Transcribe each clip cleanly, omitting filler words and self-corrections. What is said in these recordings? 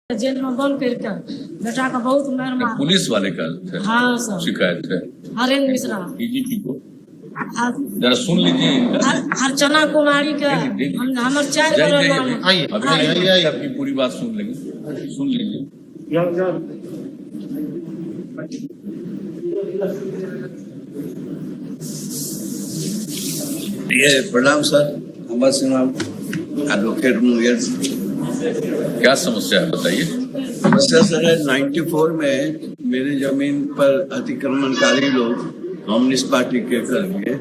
Jail में बंद करके बेटा का बहुत मार पुलिस वाले का हाँ सर शिकायत है हरेंद्र मिश्रा डीजीपी को जरा सुन लीजिए इनका। अर्चना कुमारी का हमारे 4 बड़ा नाम है। अभी आपकी पूरी बात सुन लेंगे, सुन लीजिए। ये प्रणाम सर, हमारे से नाम एडवोकेट मुंगेर। क्या समस्या है बताइए। समस्या सर है 94 में मेरी जमीन पर अतिक्रमणकारी लोग कम्युनिस्ट पार्टी के कर दिए।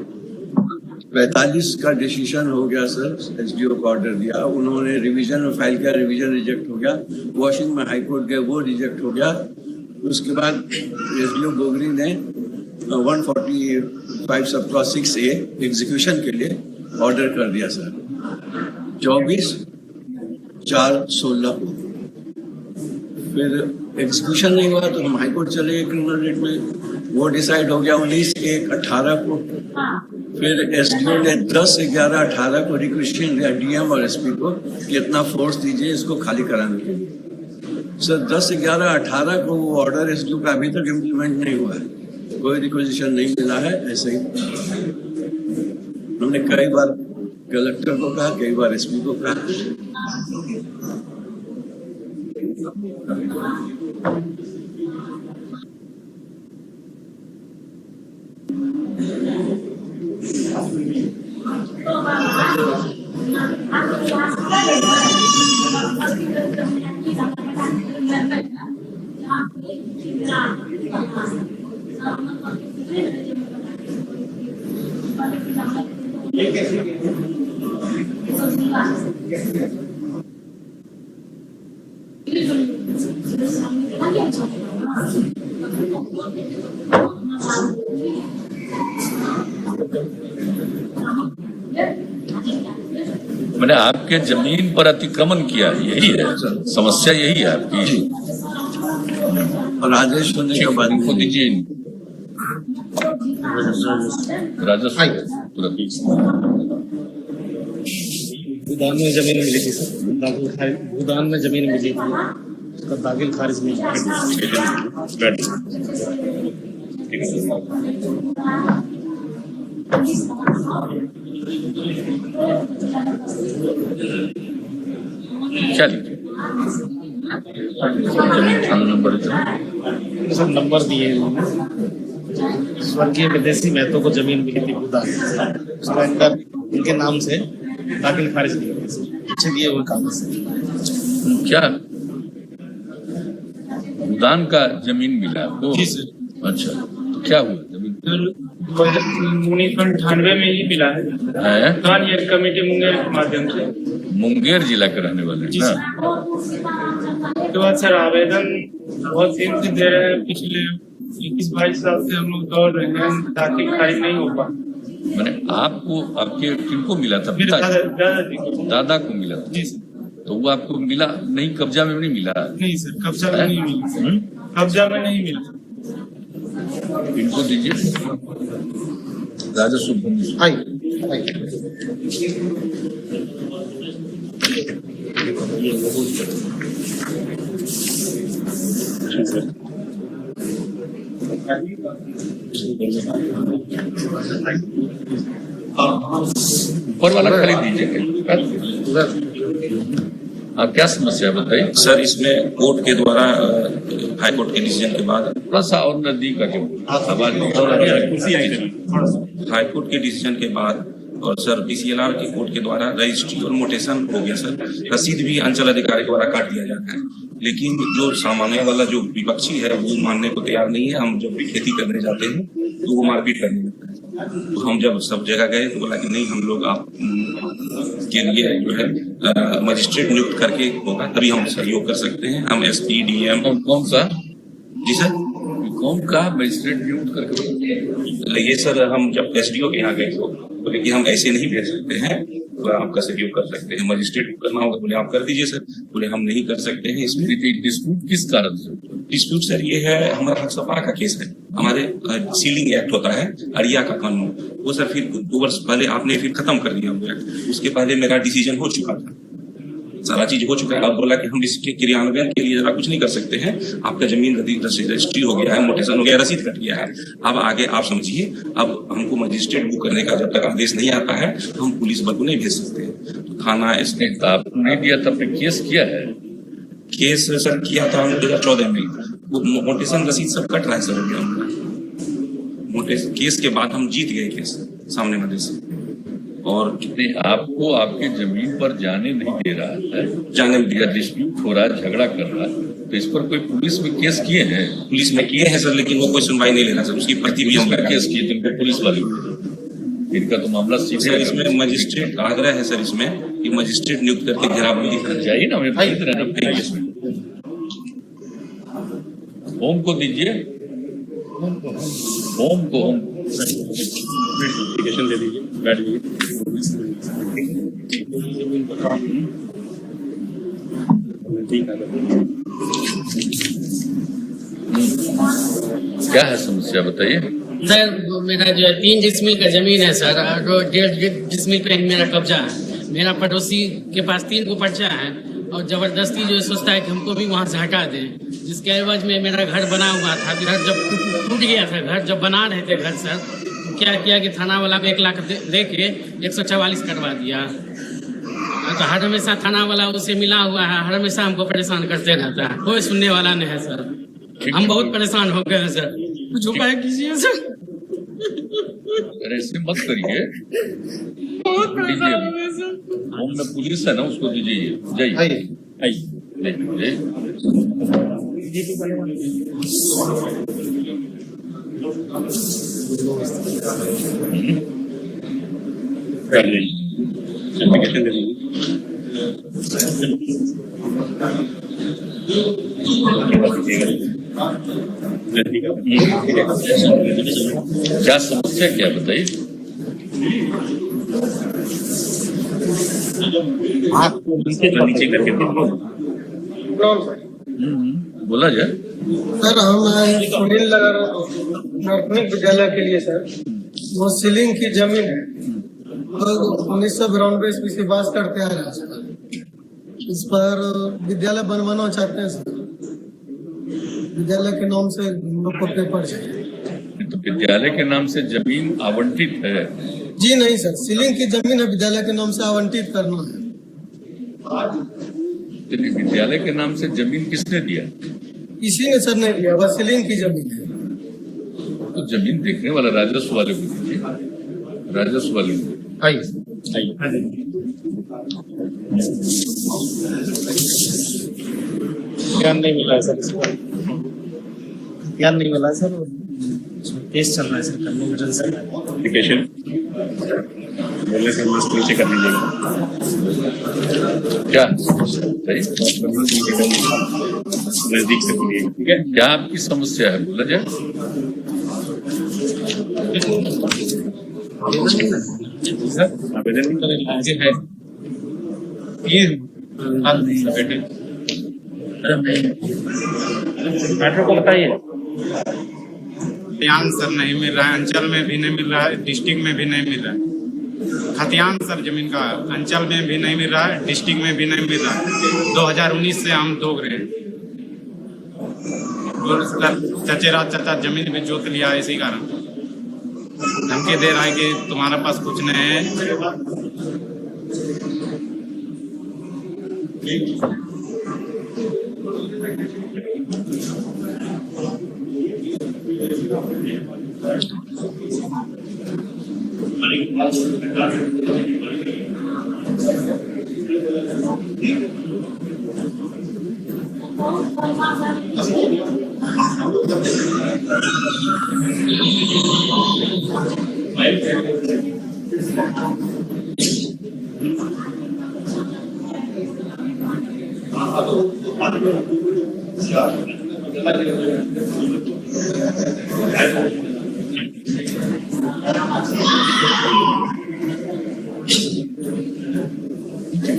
45 का डिसीजन हो गया सर, एसडीओ को ऑर्डर दिया, उन्होंने रिवीजन में फाइल किया, रिवीजन रिजेक्ट हो गया। वॉशिंग में हाईकोर्ट गए, वो रिजेक्ट हो गया। उसके बाद एसडीओ गोगरी ने 145 सब क्लॉज 6A एग्जीक्यूशन के लिए ऑर्डर कर दिया सर 24/4/16 को। फिर एग्जीक्यूशन नहीं हुआ तो हम हाईकोर्ट चले गए क्रिमिनल रेट में, वो डिसाइड हो गया 19/1/18 को। फिर एसडीओ ने 10/11/18 को रिक्वेशन दिया डीएम और एसपी को कि इतना फोर्स दीजिए इसको खाली कराने के लिए। सर 10/11/18 को वो ऑर्डर एसडीओ का अभी तक इम्प्लीमेंट नहीं हुआ है, कोई रिक्वेजिशन नहीं मिला है। ऐसे ही हमने कई बार कलेक्टर को कहा, कई बार एसपी को कहा। मैंने आपके जमीन पर अतिक्रमण किया, यही है समस्या, यही है आपकी। और आदेश होने के बाद को दीजिए राजस्व तुरंत। भूदान में जमीन मिली थी सर, भूदान में जमीन मिली थी, उसका दाखिल खारिज नहीं चलिए नंबर सब नंबर दिए स्वर्गीय विदेशी महतो को जमीन मिली थी भूदान, उसका अंदर उनके नाम से दाखिल खारिज नहीं हुआ, पीछे दिए हुए कागज से। क्या भूदान का जमीन मिला आपको? जी सर। अच्छा, तो क्या हुआ जमीन? 1998 में ही मिला है भूदान ये कमेटी मुंगेर के माध्यम से। मुंगेर जिला के रहने वाले हैं ना? उसके बाद सर आवेदन बहुत दिन से दे रहे हैं, पिछले 21-22 साल से हम लोग दौड़ रहे हैं, दाखिल खारिज नहीं हो पा। मैंने आपको आपके किनको मिला था? दादाजी को। दादा को मिला था? जी सर। तो वो आपको मिला नहीं, कब्जा में नहीं मिला? नहीं सर, कब्जा में नहीं मिला, कब्जा में नहीं मिला। इनको दीजिए राजस्व भूमि। ऊपर वाला खाली दीजिए। आप क्या समस्या बताइए सर? इसमें कोर्ट के द्वारा हाई कोर्ट के डिसीजन के बाद थोड़ा सा और नजदीक आके हाई कोर्ट के डिसीजन के बाद और सर पीसीएलआर की कोर्ट के द्वारा रजिस्ट्री और मोटेशन हो गया सर, रसीद भी अंचल अधिकारी द्वारा काट दिया जाता है, लेकिन जो सामान्य वाला जो विपक्षी है वो मानने को तैयार नहीं है। हम जब भी खेती करने जाते हैं तो वो मारपीट करने लगता है। तो हम जब सब जगह गए तो बोला कि नहीं, हम लोग आप के लिए जो है मजिस्ट्रेट नियुक्त करके होगा तभी हम सहयोग कर सकते हैं। हम एसपी डीएम। कौन सा? जी सर, कौन का मजिस्ट्रेट नियुक्त करके? ये सर हम जब एसडीओ के यहाँ गए तो बोले कि हम ऐसे नहीं भेज सकते हैं, तो आपका सहयोग कर सकते हैं, मजिस्ट्रेट को करना होगा। बोले आप कर दीजिए सर। बोले हम नहीं कर सकते हैं। इसमें डिस्प्यूट किस कारण से? डिस्प्यूट सर ये है, हमारा सपा का केस है, हमारे सीलिंग एक्ट होता है अरिया का कानून, वो सर फिर 2 वर्ष पहले आपने फिर खत्म कर दिया वो एक्ट, उसके पहले मेरा डिसीजन हो चुका था। सारा चीज हो चुका है। अब बोला कि हम इसके क्रियान्वयन के लिए जरा कुछ नहीं कर सकते हैं, आपका जमीन रजिस्ट्री हो गया है, मोटेशन हो गया, रसीद कट गया है। अब आगे आप समझिए, अब हमको मजिस्ट्रेट बुक करने का जब तक आदेश नहीं आता है हम पुलिस बल को नहीं भेज सकते हैं। तो थाना इसने आपने नहीं दिया था, आपने केस किया है? केस सर किया था हम 2014 में। वो मोटेशन रसीद सब कट रहा है सर अभी हमारा। मोटेशन केस के बाद हम जीत गए केस सामने वाले से, और नहीं, आपको आपके जमीन पर जाने नहीं दे रहा है, जाने में दिया। डिस्प्यूट हो रहा है, झगड़ा कर रहा है, तो इस पर कोई पुलिस में केस किए हैं? पुलिस में किए हैं सर, लेकिन वो कोई सुनवाई नहीं ले रहा सर। उसकी प्रति भी हम केस किए, जिनको पुलिस वाले इनका तो मामला सीधे सर इसमें मजिस्ट्रेट का आग्रह है सर इसमें कि मजिस्ट्रेट नियुक्त करके घेराबंदी कराई जाइए ना, हमें भेज रहे हैं इसमें। होम को दीजिए, होम को हम एप्लीकेशन दे दीजिए, बैठ जाइए। क्या है समस्या बताइए। सर मेरा जो है 3 डिसमिल का जमीन है सर, और 1.5 डिसमिल पे मेरा कब्जा है। मेरा पड़ोसी के पास 3 को पर्चा है, और जबरदस्ती जो सोचता है कि हमको भी वहाँ से हटा दे, जिसके एवज में मेरा घर बना हुआ था। घर जब टूट गया था, घर जब बना रहे थे घर सर, तो क्या किया कि थाना वाला को 1 लाख दे के 144 करवा दिया। तो हर हमेशा थाना वाला उससे मिला हुआ है, हर हमेशा हमको परेशान करते रहता है, कोई सुनने वाला नहीं है सर। हम बहुत परेशान हो गए हैं सर, कुछ उपाय कीजिए सर। अरे ऐसे मत करिए, बहुत परेशान हो गए सर। होम में पुलिस है ना, उसको दीजिए। जाइए आइए। एप्लीकेशन दे दीजिए। क्या समस्या क्या बताइए। नीचे करके बोला जाए। सर हम सुनील लगा प्राथमिक विद्यालय के लिए सर, वो सीलिंग की जमीन है, 1992 ईस्वी से वास करते आ रहे हैं सर। इस पर विद्यालय बनवाना चाहते हैं सर, विद्यालय के नाम से हम लोग को पेपर चाहिए। तो विद्यालय के नाम से जमीन आवंटित है? जी नहीं सर, सीलिंग की जमीन है, विद्यालय के नाम से आवंटित करना है। यदि विद्यालय के नाम से जमीन किसने दिया? किसी ने सर नहीं दिया, बस सीलिंग की जमीन है। तो जमीन देखने वाला राजस्व वाले को दीजिए, राजस्व वाले को। ज्ञान नहीं मिला है सर, इसको ज्ञान नहीं मिला है सर। केस चल रहा है सर, करने में सर एप्लीकेशन बोलने से मास्क नीचे कर लीजिएगा। क्या सही नजदीक से बोलिएगा, ठीक है? क्या आपकी समस्या है, बोला जाए। सर आवेदन नहीं है ये बेटे मेट्रो को बताइए। खतियान सर नहीं मिल रहा है, अंचल में भी नहीं मिल रहा है, डिस्ट्रिक्ट में भी नहीं मिल रहा है। खतियान सर जमीन का अंचल में भी नहीं मिल रहा है, डिस्ट्रिक्ट में भी नहीं मिल रहा है। 2019 से हम दोग रहे हैं, चचेरा चाचा जमीन भी जोत लिया है, इसी कारण धमकी दे रहा है कि तुम्हारा पास कुछ नहीं है।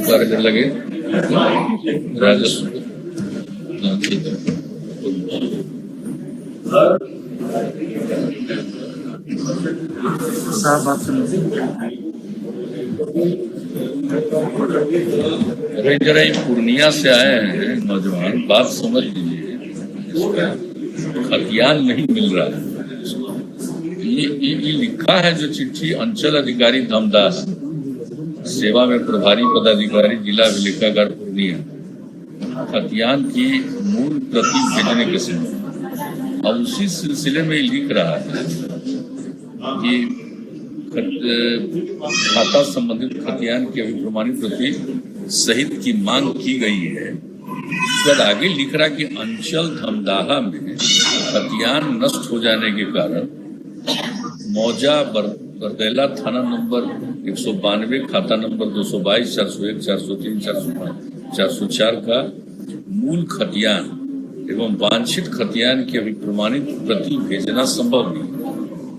करने लगे राजस्व। ठीक है, साहब बात सुनिए। अरे जरा ये पूर्णिया से आए हैं नौजवान, बात समझ लीजिए, खतियान नहीं मिल रहा है। ये लिखा है जो चिट्ठी, अंचल अधिकारी धमदास, सेवा में प्रभारी पदाधिकारी, जिला अभिलेखागार पूर्णिया, खतियान की मूल प्रति भेजने के समय। अब उसी सिलसिले में लिख रहा है कि खाता संबंधित खतियान की अभिप्रमाणित प्रति सहित की मांग की गई है। उसके बाद आगे लिख रहा कि अंचल धमदाहा में खतियान नष्ट हो जाने के कारण मौजा बरदैला थाना नंबर 192, खाता नंबर 222, 401, 403, 405, 404 का मूल खतियान एवं वांछित खतियान की अभिप्रमाणित प्रति भेजना संभव नहीं।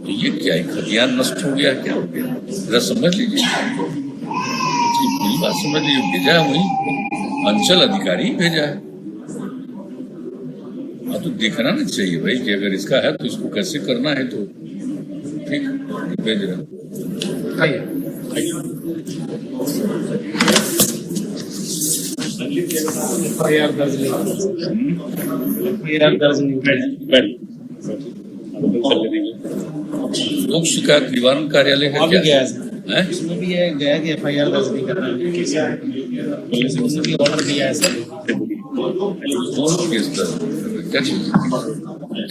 तो ये क्या है, खतियान नष्ट हो गया, क्या हो गया, जरा समझ लीजिए, पूरी बात समझ लीजिए। भेजा है वही अंचल अधिकारी भेजा है। तो देखना नहीं चाहिए भाई कि अगर इसका है तो इसको कैसे करना है, तो ठीक भेज रहा। लोक शिकायत निवारण कार्यालय का क्या गया है? इसमें भी ये गया कि FIR दर्ज नहीं करना है, उसने भी ऑर्डर दिया है सर। कौन केस दर्ज?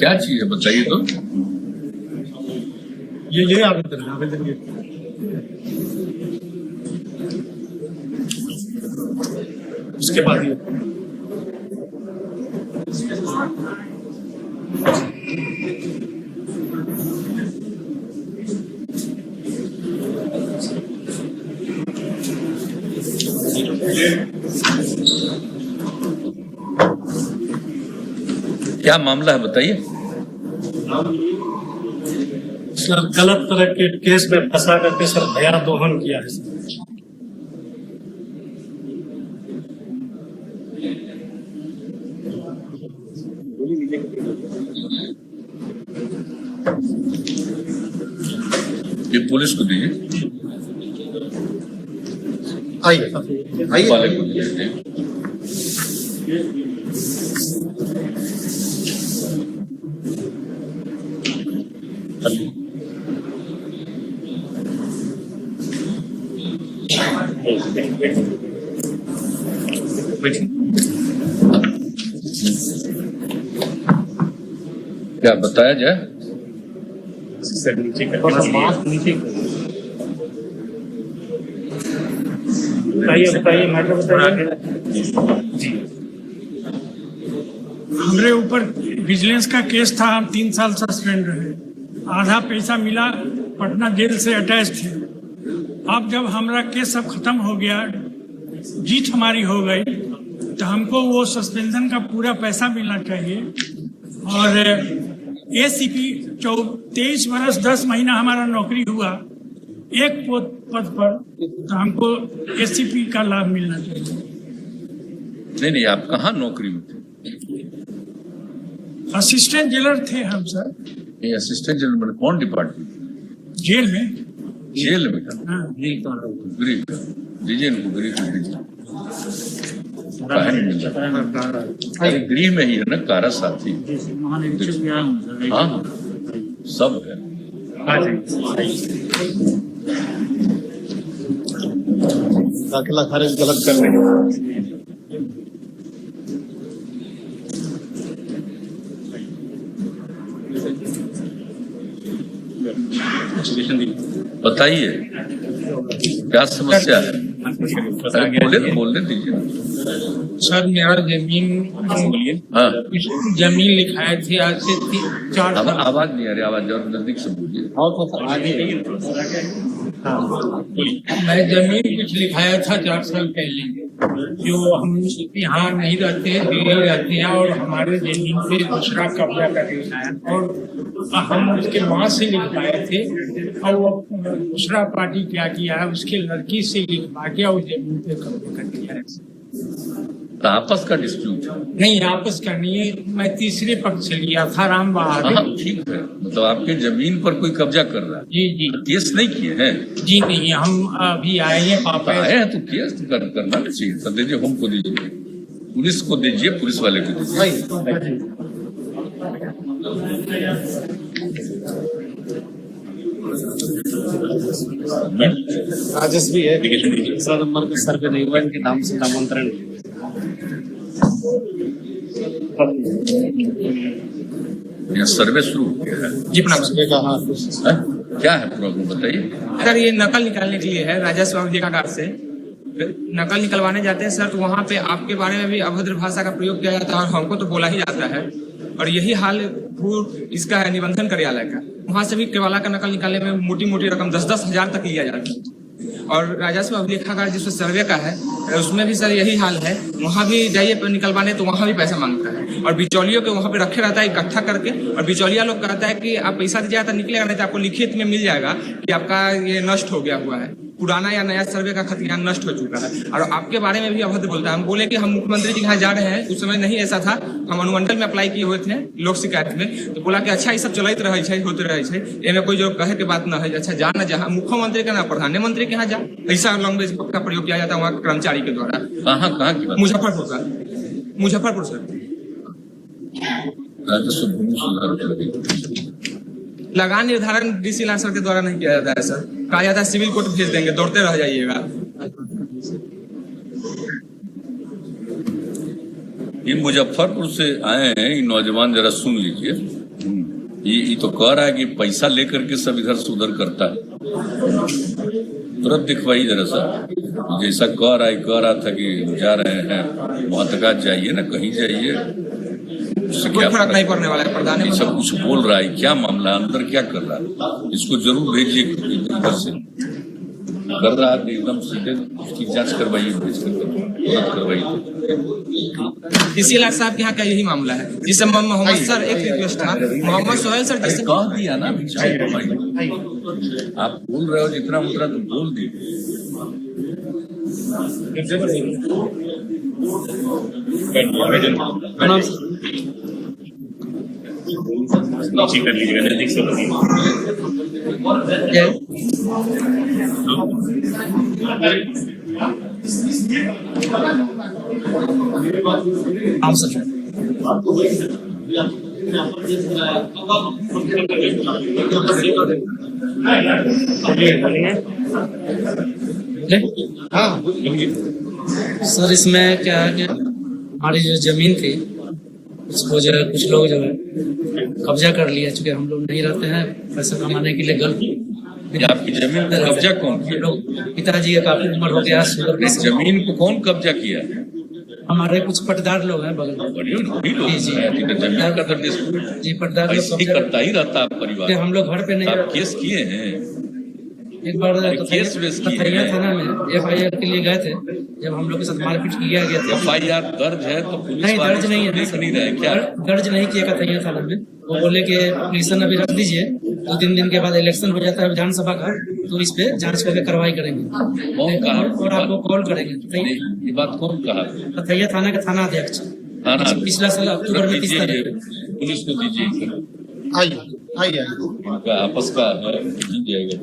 क्या चीज है बताइए तो। ये आवेदन उसके बाद ये क्या मामला है बताइए। सर गलत तरह के केस में फंसा करके सर भया दोहन किया है सर। ये पुलिस को दीजिए, आइए वाले को दीजिए। क्या बताया जाए? बताइए मैटर बताइए। हमारे ऊपर विजिलेंस का केस था, हम 3 साल सस्पेंड रहे, आधा पैसा मिला, पटना जेल से अटैच थे। अब जब हमारा केस सब खत्म हो गया, जीत हमारी हो गई, तो हमको वो सस्पेंशन का पूरा पैसा मिलना चाहिए। और ACP 23 वर्ष 10 महीना हमारा नौकरी हुआ एक पद पर, तो हमको ACP का लाभ मिलना चाहिए। नहीं, आप कहाँ नौकरी में थे? असिस्टेंट जेलर थे हम सर। ये असिस्टेंट जेलर में कौन डिपार्टमेंट? जेल में। जेल में का? हाँ। गृह का दीजिए, इनको गृह को दीजिए। अरे गृह में ही है ना, कारा साथी। हाँ सब है। दाखिला खारिज गलत करने बताइए क्या समस्या है? अरे बोलने दीजिए। सर मेरा जमीन, हाँ जमीन लिखाए थे आज से 4 साल। आवाज नहीं आ रही, आवाज और नजदीक से बोलिए। मैं जमीन कुछ लिखाया था 4 साल पहले, जो हम यहाँ नहीं रहते हैं, दिल्ली रहते हैं, और हमारे जमीन पे दूसरा कब्जा कर लिया है, और हम उसके माँ से लिखवाए थे, और वो दूसरा पार्टी क्या किया है, उसके लड़की से लिखवा के उस जमीन पे कब्जा कर लिया है। तो आपस का डिस्प्यूट है। नहीं, आपस का नहीं है, मैं तीसरे पक्ष से लिया था, राम बहादुर। हाँ ठीक है, मतलब आपके जमीन पर कोई कब्जा कर रहा है, जी जी केस नहीं किए हैं? जी नहीं, हम अभी आए हैं, पापा आए हैं तो केस करना नहीं चाहिए। तो दीजिए, हमको दीजिए, पुलिस को दीजिए, पुलिस वाले को दीजिए। राजस्व भी है सर, नंबर के सर पे नहीं हुआ, इनके नाम से नामांतरण। यहाँ सर्वे शुरू हो गया है। जी प्रणाम सर। हैं? क्या है प्रॉब्लम बताइए। सर ये नकल निकालने के लिए है, राजस्व अधिकार से नकल निकलवाने जाते हैं सर, तो वहाँ पे आपके बारे में भी अभद्र भाषा का प्रयोग किया जाता है और हमको तो बोला ही जाता है। और यही हाल इसका है निबंधन कार्यालय का, वहाँ से भी केवाला का नकल निकालने में मोटी मोटी रकम 10-10 हजार तक लिया जाता है। और राजस्व अभिलेखागार जिसमें सर्वे का है उसमें भी सर यही हाल है, वहाँ भी जाइए निकलवाने तो वहाँ भी पैसा मांगता है और बिचौलियों के वहाँ पे रखे रहता है इकट्ठा करके। और बिचौलिया लोग कहता है कि आप पैसा दीजिएगा तो निकलेगा, नहीं तो आपको लिखित में मिल जाएगा कि आपका ये नष्ट हो गया हुआ है, पुराना या नया सर्वे का खतियान नष्ट हो चुका है। और आपके बारे में भी अभद्र बोलता है। हम बोले कि हम मुख्यमंत्री जी के यहाँ जा रहे हैं, उस समय नहीं ऐसा था, हम अनुमंडल में अप्लाई किए हुए थे लोक शिकायत में, तो बोला कि अच्छा ये सब चलते रहे छै, होते रहे छै, एमे कोई जो कहे के बात न है। अच्छा जा न जहाँ मुख्यमंत्री के ना प्रधानमंत्री के यहाँ जा, ऐसा लैंग्वेज का प्रयोग किया जाता है वहाँ कर्मचारी के द्वारा। कहाँ की बात? Muzaffarpur sir, Muzaffarpur sir. राजस्व भूमि सुधार लगान निर्धारण डीसी लाल सर के द्वारा नहीं किया जाता है सर, कहा जाता है सिविल कोर्ट भेज देंगे, दौड़ते रह जाइएगा। ये मुजफ्फरपुर से आए हैं ये नौजवान, जरा सुन लीजिए। ये तो कह रहा है कि पैसा लेकर के सब इधर से उधर करता है। तुरंत दिखवाइए जरा सा, जैसा कह रहा था कि जा रहे हैं वहां तक जाइए ना, कहीं जाइए, कोई फर्क नहीं पड़ने वाला है। प्रधानमंत्री सब कुछ बोल रहा है, क्या मामला अंदर क्या कर रहा है, इसको जरूर भेजिए इधर से। कर रहा है एकदम सीधे, उसकी जांच करवाइए, भेज कर तुरंत करवाइए। डीसी लाल साहब के यहाँ का यही मामला है, जिससे मोहम्मद सर एक रिक्वेस्ट था, मोहम्मद सोहेल सर जिससे कह दिया ना, आप बोल रहे हो जितना उतना तो बोल दीजिए। कर लीजिएगा, नजदीक से हाँ सर। सर इसमें क्या है कि हमारी जो जमीन थी उसको जो है कुछ लोग जो है कब्जा कर लिया, चूंकि हम लोग नहीं रहते हैं पैसा कमाने के लिए गलत। आपकी जमीन पर कब्जा कौन किया? लोग पिताजी का काफी उम्र हो गया, शुगर का जमीन को कौन कब्जा किया? हमारे कुछ पटदार लोग हैं बगल में। जी जमीन का दर्ज जी पटदार लोग करता ही रहता है परिवार। हम लोग घर पे नहीं, आप केस किए हैं? एक बार कथैया थाना में FIR के लिए गए थे, जब हम लोग के साथ मारपीट किया गया था। FIR दर्ज है तो पुलिस नहीं दर्ज नहीं है, देख नहीं रहे क्या? दर्ज नहीं किया कथैया थाना में। वो बोले कि एप्लीकेशन अभी रख दीजिए, 2-3 दिन के बाद इलेक्शन हो जाता है विधानसभा का, तो इस पे जांच करके कार्रवाई करेंगे और आपको कॉल करेंगे। ये बात कौन कहा? कथैया थाना के थाना अध्यक्ष पिछला साल अक्टूबर में 30 तारीख पुलिस को दीजिए, आइए उनका आपस का मिल जाएगा।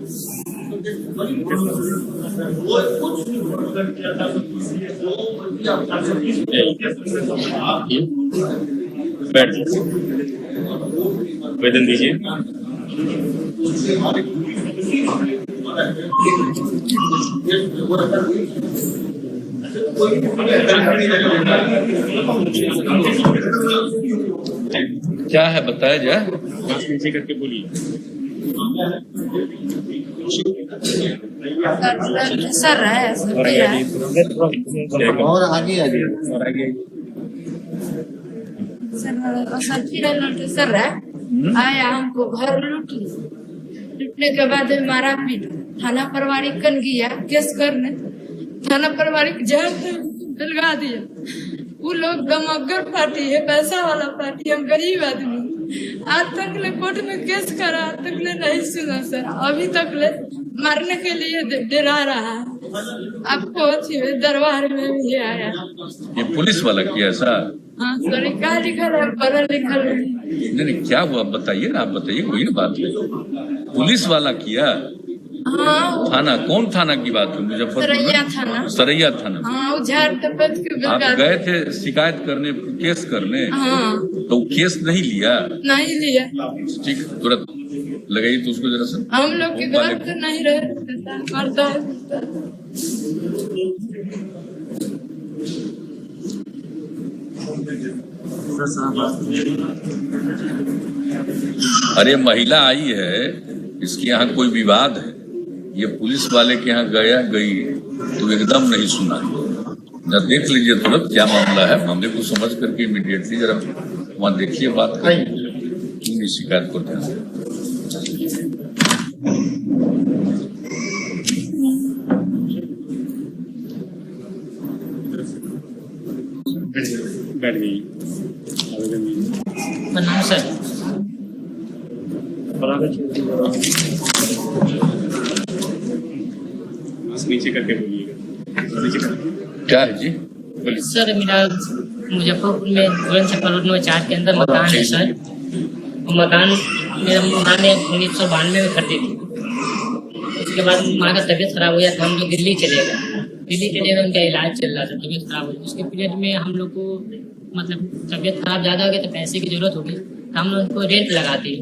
आवेदन दीजिए। क्या है बताया जाए? नीचे करके बोलिए। सर है और आगे आ जाइए, और आगे सर है आया हमको घर लूटने के बाद मारा पीट, थाना पारिवारिक कन गया केस करने, थाना पारिवारिक जेल लगा दिया। वो लोग गमगर पार्टी है, पैसा वाला पार्टी, हम गरीब आदमी। आज तक ले कोर्ट में केस करा, आज तक ले नहीं सुना सर। अभी तक ले मारने के लिए डरा रहा है। आपको अच्छी दरबार में भी आया। ये पुलिस वाला किया ऐसा? हाँ सर, क्या लिखल है? पढ़ल लिखल नहीं, क्या हुआ बताइए ना, आप बताइए, कोई ना बात है। पुलिस वाला किया? हाँ, थाना कौन थाना की बात है? मुजफ्फरपुर सरैया थाना। सरैया थाना। हाँ, उझार तपत के आप गए थे शिकायत करने, केस करने? हाँ, तो केस नहीं लिया? नहीं लिया। ठीक, तुरंत लगाइए तो उसको जरा सा। हम लोग के घर तो नहीं रहता करता है। अरे महिला आई है, इसके यहाँ कोई विवाद है, ये पुलिस वाले के यहाँ गई तो एकदम नहीं सुना। जरा देख लीजिए तुरंत क्या मामला है, मामले को समझ करके इमीडिएटली जरा वहाँ देखिए, बात करिए, क्यों नहीं शिकायत करते हैं। बैठ गई प्रणाम सर। नीचे करके बोलिएगा, नीचे करके। क्या है जी? सर मेरा मुजफ्फरपुर में 4 के अंदर मकान है सर। वो मकान मेरा माँ ने 1992 में खरीदी थी। उसके बाद माँ का तबीयत खराब हो गया था, हम लोग दिल्ली चले गए। उनका इलाज चल रहा था, तबीयत खराब हो गई। उसके पीरियड में हम लोग को मतलब तबीयत खराब ज़्यादा हो गई तो पैसे की जरूरत हो गई, तो हम लोग उनको रेंट लगा दिए।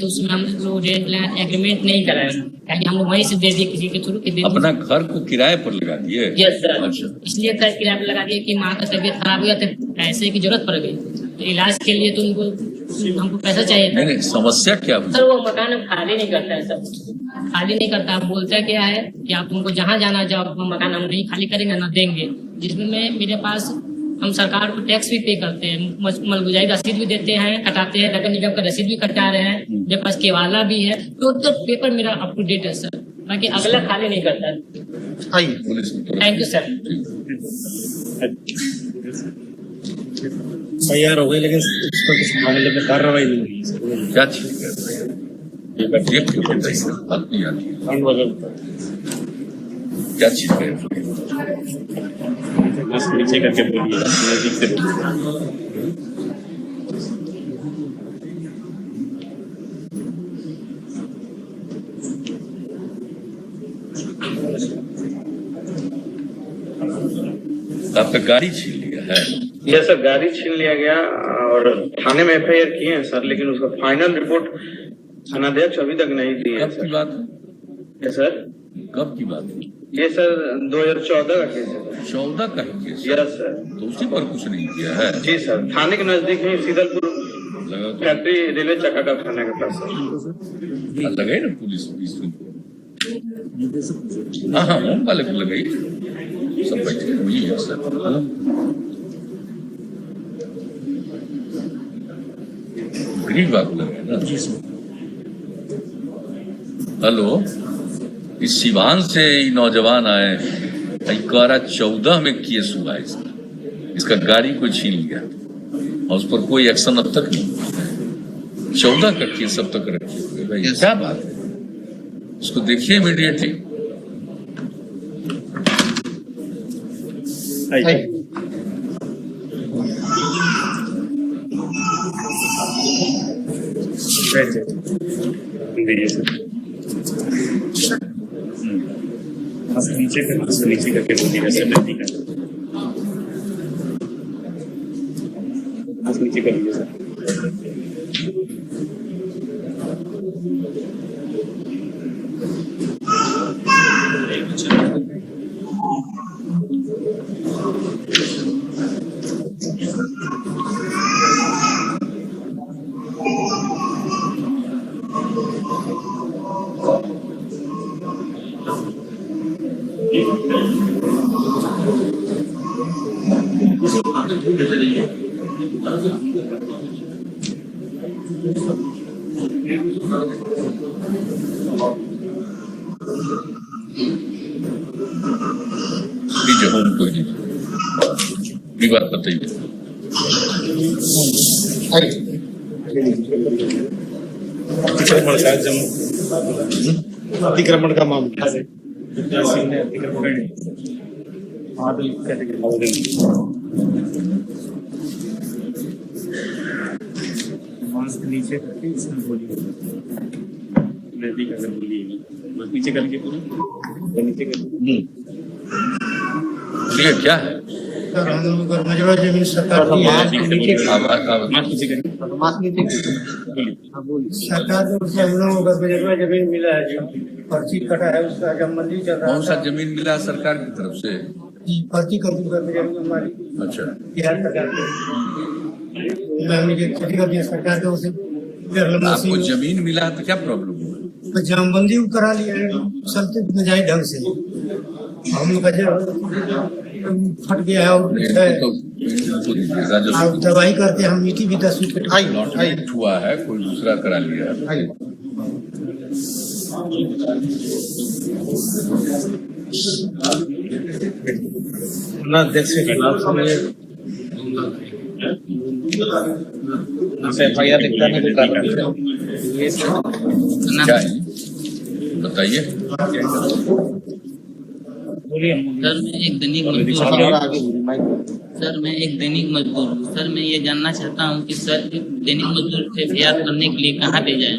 तो उसमें हम लोग रेंट एग्रीमेंट नहीं कराए, क्योंकि हम लोग वहीं से दे दिए किसी के थ्रू। अपना घर को किराए पर लगा दिए? Yes sir. अच्छा। इसलिए किराए पर लगा दिए कि माँ का तबीयत खराब हो गया तो पैसे की जरूरत पड़ गई, तो इलाज के लिए तो हमको पैसा चाहिए था। नहीं, समस्या क्या हुई? सर वो मकान अब खाली नहीं करता है सर, खाली नहीं करता। आप बोलते हैं क्या है कि आप तुमको जहाँ जाना जाओ, वो मकान हम नहीं खाली करेंगे ना देंगे। जिसमें मेरे पास हम सरकार को टैक्स भी पे करते हैं, मलगुजारी रसीद भी देते हैं, कटाते हैं, नगर निगम का रसीद भी कटा रहे हैं, मेरे पास केवाला भी है, तो पेपर मेरा अप टू डेट है सर, बाकी अगला खाली नहीं करता है। Thank you sir. तैयार हो गई, लेकिन उस पर कुछ मामले में कार्रवाई नहीं हुई। क्या चीज बात नहीं आती, क्या चीज है? बस नीचे करके बोलिए, नजदीक से आपका गाड़ी छीन लिया है? यस सर, गाड़ी छीन लिया गया और थाने में एफआईआर किए हैं सर, लेकिन उसका फाइनल रिपोर्ट थानाध्यक्ष अभी तक नहीं दिए हैं। कब की बात है? Yes sir. कब की बात है? ये सर 2014 का केस है। 14 का ही केस? Yes sir. तो उसी पर कुछ नहीं किया है? जी सर, थाने के नजदीक ही सीदलपुर लगा फैक्ट्री रेलवे चक्का कारखाना के पास सर। लगाई ना पुलिस? हाँ, होम वाले को लगाई, सब बैठे हुई है सर। गरीब बात लगे ना जी सर। हेलो, इस सिवान से नौजवान आए, कारा 14 में केस हुआ है इसका गाड़ी को छीन लिया और उस पर कोई एक्शन अब तक नहीं। 14 का केस अब तक रखे हुए, भाई क्या बात है? उसको देखिए इमीडिएटली। नीचे करके बोलिएगा सर, नजदीक नीचे कर लीजिए सर। बात बताइए। अतिक्रमण का अतिक्रमण का मामला है। सिंह ने अतिक्रमण मास्क नीचे करके इसमें बोलिए, नदी का बोलिए, बस नीचे करके पूरा नीचे करके। ये क्या है? जमीन सरकार की है। सरकार की ओर से हम लोगों को गजबा जमीन मिला है, जो पर्ची कटा है उसका जमबंदी चल रहा है। कौन सा जमीन मिला सरकार की तरफ से? पर्ची कंप्यूटर कर जमीन हमारी अच्छा, बिहार सरकार की खेती कर दिया सरकार की ओर से। आपको जमीन मिला है तो क्या प्रॉब्लम हुआ? तो जमबंदी करा लिया है चलते नजायज ढंग से। हम लोग का फट गया है और दवाई करते हम मीठी भी 10 लॉटरी हुआ है, कोई दूसरा करा लिया है। अध्यक्ष के खिलाफ FIR लिखता नहीं तो क्या है बताइए। सर मैं एक दैनिक मजदूर हूँ। सर मैं एक दैनिक मजदूर हूँ। सर मैं ये जानना चाहता हूँ कि सर दैनिक मजदूर से FIR करने के लिए कहाँ पे जाएं?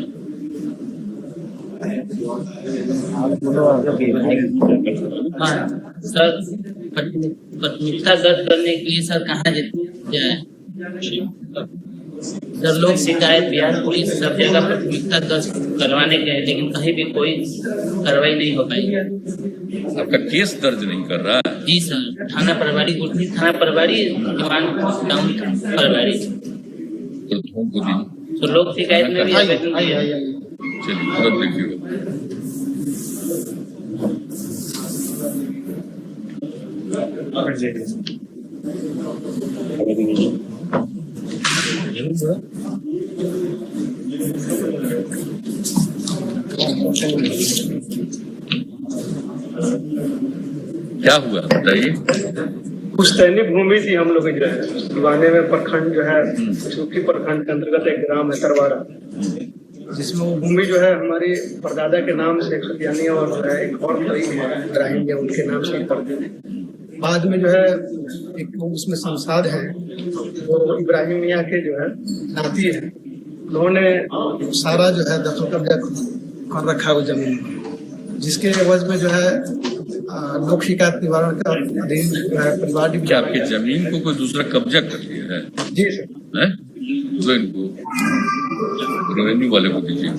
हाँ सर, प्राथमिकता दर्ज करने के लिए सर कहाँ जाए? सर लोग शिकायत बिहार पुलिस सब जगह प्राथमिकता दर्ज करवाने गए, लेकिन कहीं भी कोई कार्रवाई नहीं हो पाई। आपका केस दर्ज नहीं कर रहा? जी सर, थाना प्रभारी गुटनी, थाना प्रभारी दीवान टाउन प्रभारी। तो तुमको दी तो लोग शिकायत में भी चलिए तुरंत देखिएगा। क्या हुआ बताइए। पुश्तैनी भूमि थी हम लोग जो है दीवाने में प्रखंड जो है सूखी प्रखंड के अंतर्गत एक ग्राम है तरवारा, जिसमें वो भूमि जो है हमारी परदादा के नाम से यानी और एक और भाई है इब्राहिम या उनके नाम से करते थे। बाद में जो है एक उसमें संसाद है वो इब्राहिम मियाँ के जो है नाती है, उन्होंने सारा जो है दखल कब्जा कर रखा है वो जमीन, जिसके एवज में जो है लोक शिकायत निवारण का अधीन जो है परिवार। क्या आपकी जमीन को कोई दूसरा कब्जा कर लिया है? जी सर। है तो इनको रेवेन्यू वाले को दीजिए।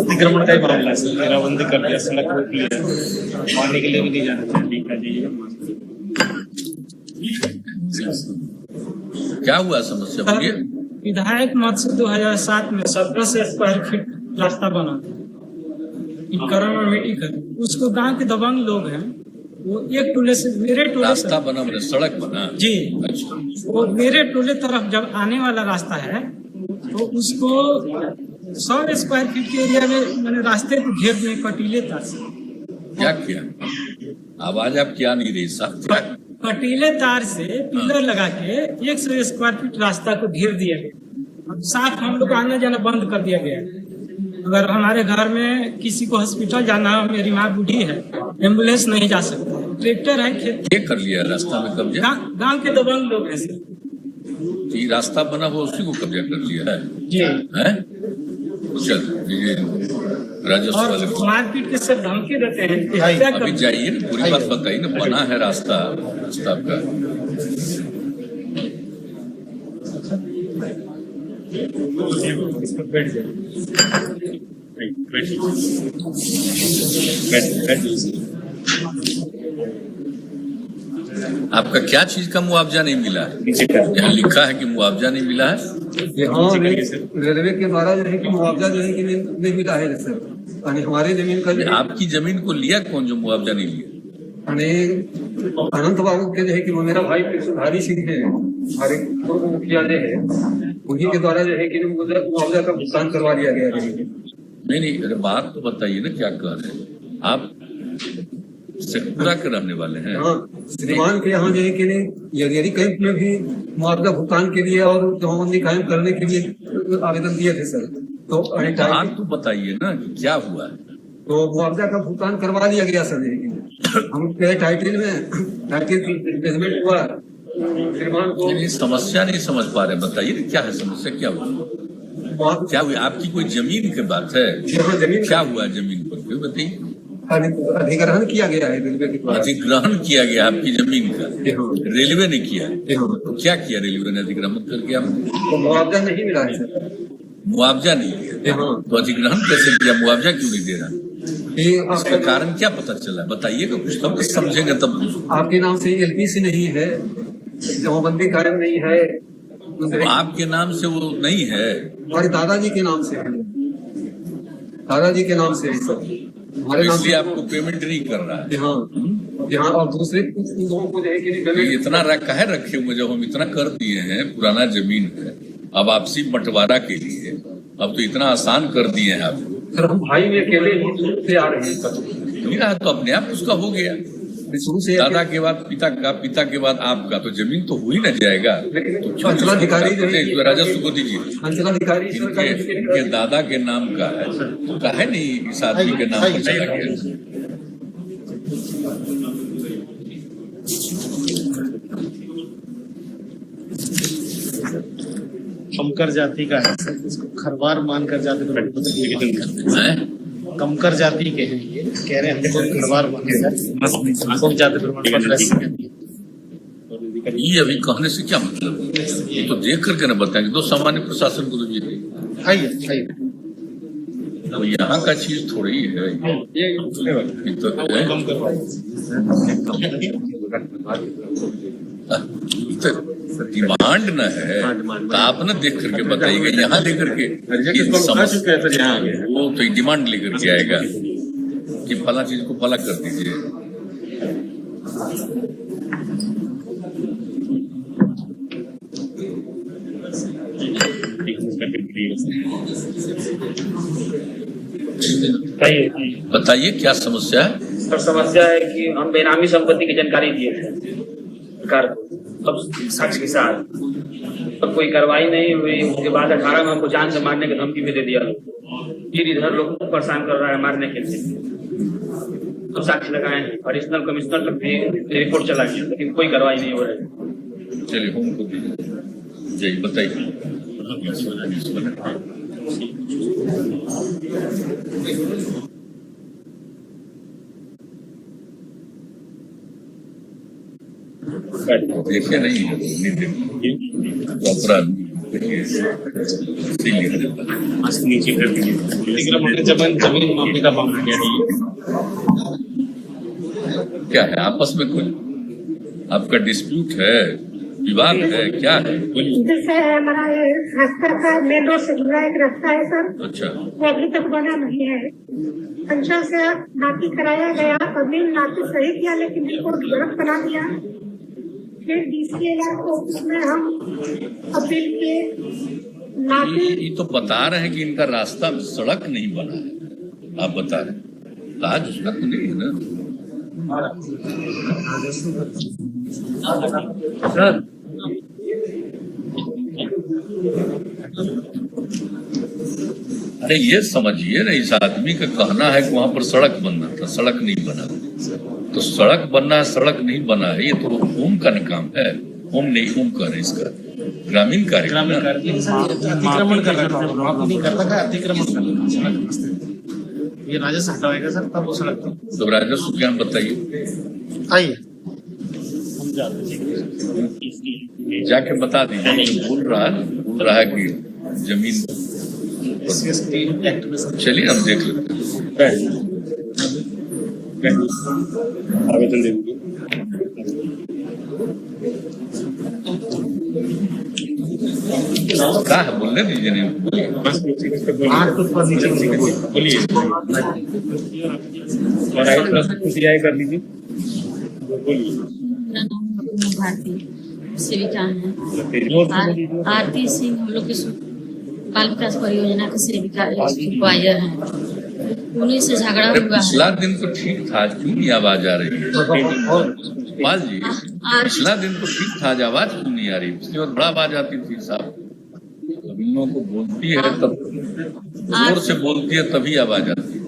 अतिक्रमण का ही मामला है, घेराबंदी कर दिया, सड़क रोक लिया, पानी के लिए भी नहीं जाना चाहिए। क्या हुआ समस्या बोलिए। विधायक मत से 2007 में 17 स्क्वायर फीट रास्ता बना था करण और मिट्टी का, उसको गांव के दबंग लोग हैं वो एक टोले से मेरे टोले रास्ता बना मैंने सड़क बना जी। अच्छा, वो मेरे टोले तरफ जब आने वाला रास्ता है तो उसको 100 स्क्वायर फीट के एरिया में मैंने रास्ते को घेर में कटीले तार से। क्या किया? आवाज आप क्या नहीं रही साहब? कटीले तार से पिलर लगा के 100 स्क्वायर फीट रास्ता को घेर दिया गया। अब साफ हम लोग आना जाना बंद कर दिया गया। अगर हमारे घर में किसी को हॉस्पिटल जाना, मेरी माँ बूढ़ी है, एम्बुलेंस नहीं जा सकता, ट्रैक्टर है, खेत कर लिया रास्ता में कब्जा। गांव के दबंग लोग हैं सर। ये रास्ता बना हुआ उसी को कब्जा कर लिया है जी। हैं? चल ये राजस्व वाले और मारपीट के सब धमकी देते हैं। अभी जाइए ना, पूरी बात बताइए ना। बना है रास्ता का बैठ जाए। आपका क्या चीज का मुआवजा नहीं मिला है? यहाँ लिखा है कि मुआवजा नहीं मिला है। हाँ, रेलवे के द्वारा जो है कि मुआवजा जो है कि नहीं मिला है सर। हमारे जमीन का आपकी जमीन को लिया कौन जो मुआवजा नहीं लिया? अनंत बाबू के जो है कि वो मेरा भाई सुधारी सिंह है, हमारे पूर्व मुखिया जो है, उन्हीं के द्वारा जो है कि मुआवजा का भुगतान करवा दिया गया है। नहीं, अरे बात तो बताइए ना, क्या कह रहे हैं आप? शेखपुरा के रहने वाले हैं? हाँ, श्रीमान के यहाँ जो है कि यदि कैंप में भी मुआवजा भुगतान के लिए और जमाबंदी कायम करने के लिए आवेदन दिए थे सर, तो बात तो बताइए ना कि क्या हुआ है? तो मुआवजा का भुगतान करवा दिया गया सर। हम टाइटल रिप्लेसमेंट हुआ श्रीमान को। समस्या नहीं समझ पा रहे, बताइए ना क्या है समस्या, क्या हुआ? क्या हुआ? आपकी कोई जमीन की बात है? जमीन क्या हुआ जमीन पर, क्यों बताइए? अधिग्रहण किया गया है रेलवे के द्वारा। अधिग्रहण किया गया आपकी जमीन का, रेलवे ने किया? तो क्या किया रेलवे ने अधिग्रहण करके? आपको मुआवजा नहीं मिला है सर। मुआवजा नहीं दिया तो अधिग्रहण कैसे किया? मुआवजा क्यों नहीं दे रहा? इसका कारण क्या पता चला? बताइएगा कुछ, तब समझेंगे। तब आपके नाम से एलपीसी नहीं है, जमाबंदी कायम नहीं है। आपके नाम से वो नहीं है, हमारे दादाजी के नाम से है। दादाजी के नाम से है सर, हमारे नाम से। आपको पेमेंट नहीं कर रहा है? हाँ, और दूसरे लोगों को जो है कि इतना काहे रखे हुए? जब हम इतना कर दिए हैं, पुराना जमीन है, अब आपसी बंटवारा के लिए अब तो इतना आसान कर दिए हैं आपको। सर, हम भाई में अकेले ही से आ रहे हैं, तो अपने आप उसका हो गया। शुरू से दादा के बाद पिता का, पिता के बाद आपका, तो जमीन तो हो ही न जाएगा। तो अंचलाधिकारी राजस्व को दीजिए, अंचलाधिकारी इनके दादा के नाम का है, तो काहे नहीं इस आदमी के नाम पर चला गया? कमकर जाति का है सर, इसको खरवार मानकर जाति कमकर जाति के हैं ये, कह रहे हैं हमको खरवार मानकर जाति प्रमाण पत्र। ये अभी कहने से क्या मतलब? ये तो देख करके ना बताएंगे, तो सामान्य प्रशासन को तो ये आइए तो यहाँ का चीज थोड़ी है ये तो डिमांड न है, तो आप न देख करके बताइएगा। यहाँ देख करके वो तो डिमांड लेकर के आएगा कि फला चीज को फला कर दीजिए। बताइए क्या समस्या है? सर, समस्या है कि हम बेनामी संपत्ति की जानकारी दिए थे सरकार को, सब साक्ष्य के साथ, तो कोई कार्रवाई नहीं हुई। उसके बाद 18 में हमको जान से मारने की धमकी भी दे दिया। फिर इधर लोग परेशान कर रहा है मारने के लिए, तो साक्ष्य लगाए हैं, एडिशनल कमिश्नर तक भी रिपोर्ट चला गया, लेकिन कोई कार्रवाई नहीं हो रही। चलिए होम को जी बताइए। देखे नहीं अपराध जमीन मामले का मामला क्या है? आपस में कोई आपका डिस्प्यूट है, विवाद है, क्या है? जैसे हमारा रास्ता का मेन रोड से जुड़ा एक रास्ता है सर। अच्छा, वो अभी तक बना नहीं है। अंचल से नापी कराया गया, अभी नापी सही किया, लेकिन रिपोर्ट गलत बना दिया। फिर DCLR को उसमें हम अपील के नापी। ये तो बता रहे हैं कि इनका रास्ता सड़क नहीं बना है, आप बता रहे हैं, आज उसका तो नहीं है ना सर। अरे ये समझिए ना, इस आदमी का कहना है कि वहां पर सड़क बनना था, सड़क नहीं बना। तो सड़क बनना है, सड़क नहीं बना है, ये तो होम का काम है। होम नहीं, होम कर है इसका ग्रामीण कार्यक्रम। अतिक्रमण कर रहा है, अतिक्रमण कर ये राजस्व हटाएगा सर, तब वो सड़क। तो राजस्व क्या बताइए, आइए जाके बता दीजिए। बोल रहा है कि जमीन। चलिए हम देख लेते हैं, आवेदन दे दीजिए। क्या है बोलने दीजिए, नहीं बोलिए कर लीजिए, बोलिए। सेविका हैं। आरती सिंह हम लोग के बाल विकास परियोजना के सेविका सुपरवाइजर हैं। उन्हीं से झगड़ा हुआ है। पिछला दिन तो ठीक था, क्यों नहीं आवाज आ रही है? पाल जी, पिछला दिन तो ठीक था, आज आवाज क्यों नहीं आ रही? पिछली बार बड़ा आवाज आती थी साहब। इन लोगों को बोलती है तब जोर से बोलती है तभी आवाज आती है।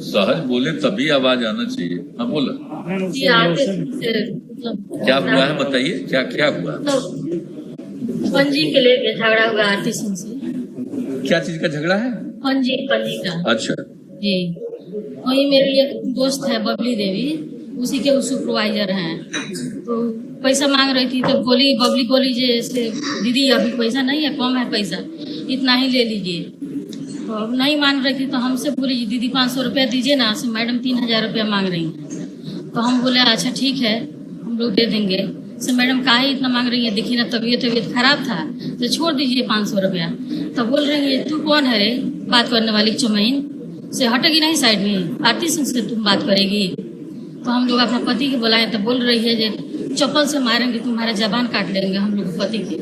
सहज बोले तभी आवाज आना चाहिए। हाँ बोला, क्या हुआ है बताइए, क्या क्या हुआ? पंजी के लेके झगड़ा हुआ आरती सिंह से। क्या चीज का झगड़ा है? पंजी का। अच्छा जी, वही मेरी एक दोस्त है बबली देवी, उसी के वो सुपरवाइजर हैं। तो पैसा मांग रही थी तो बबली बोली जैसे दीदी अभी पैसा नहीं है, कम है पैसा, इतना ही ले लीजिए। तो अब नहीं मान रही थी तो हमसे बोली दीदी 500 रुपया दीजिए ना। से मैडम 3000 रुपया मांग रही हैं। तो हम बोले अच्छा ठीक है हम लोग दे देंगे। से मैडम काहे इतना मांग रही है, देखिए ना तबीयत खराब था तो छोड़ दीजिए 500 रुपया। तो बोल रही है तू कौन है रे बात करने वाली, चौमहीन से हटेगी नहीं साइड में, आरती सिंह से तुम बात करेगी। तो हम लोग अपना पति के बुलाए तो बोल रही है जो चप्पल से मारेंगे तुम्हारा जबान काट लेंगे हम लोग पति के।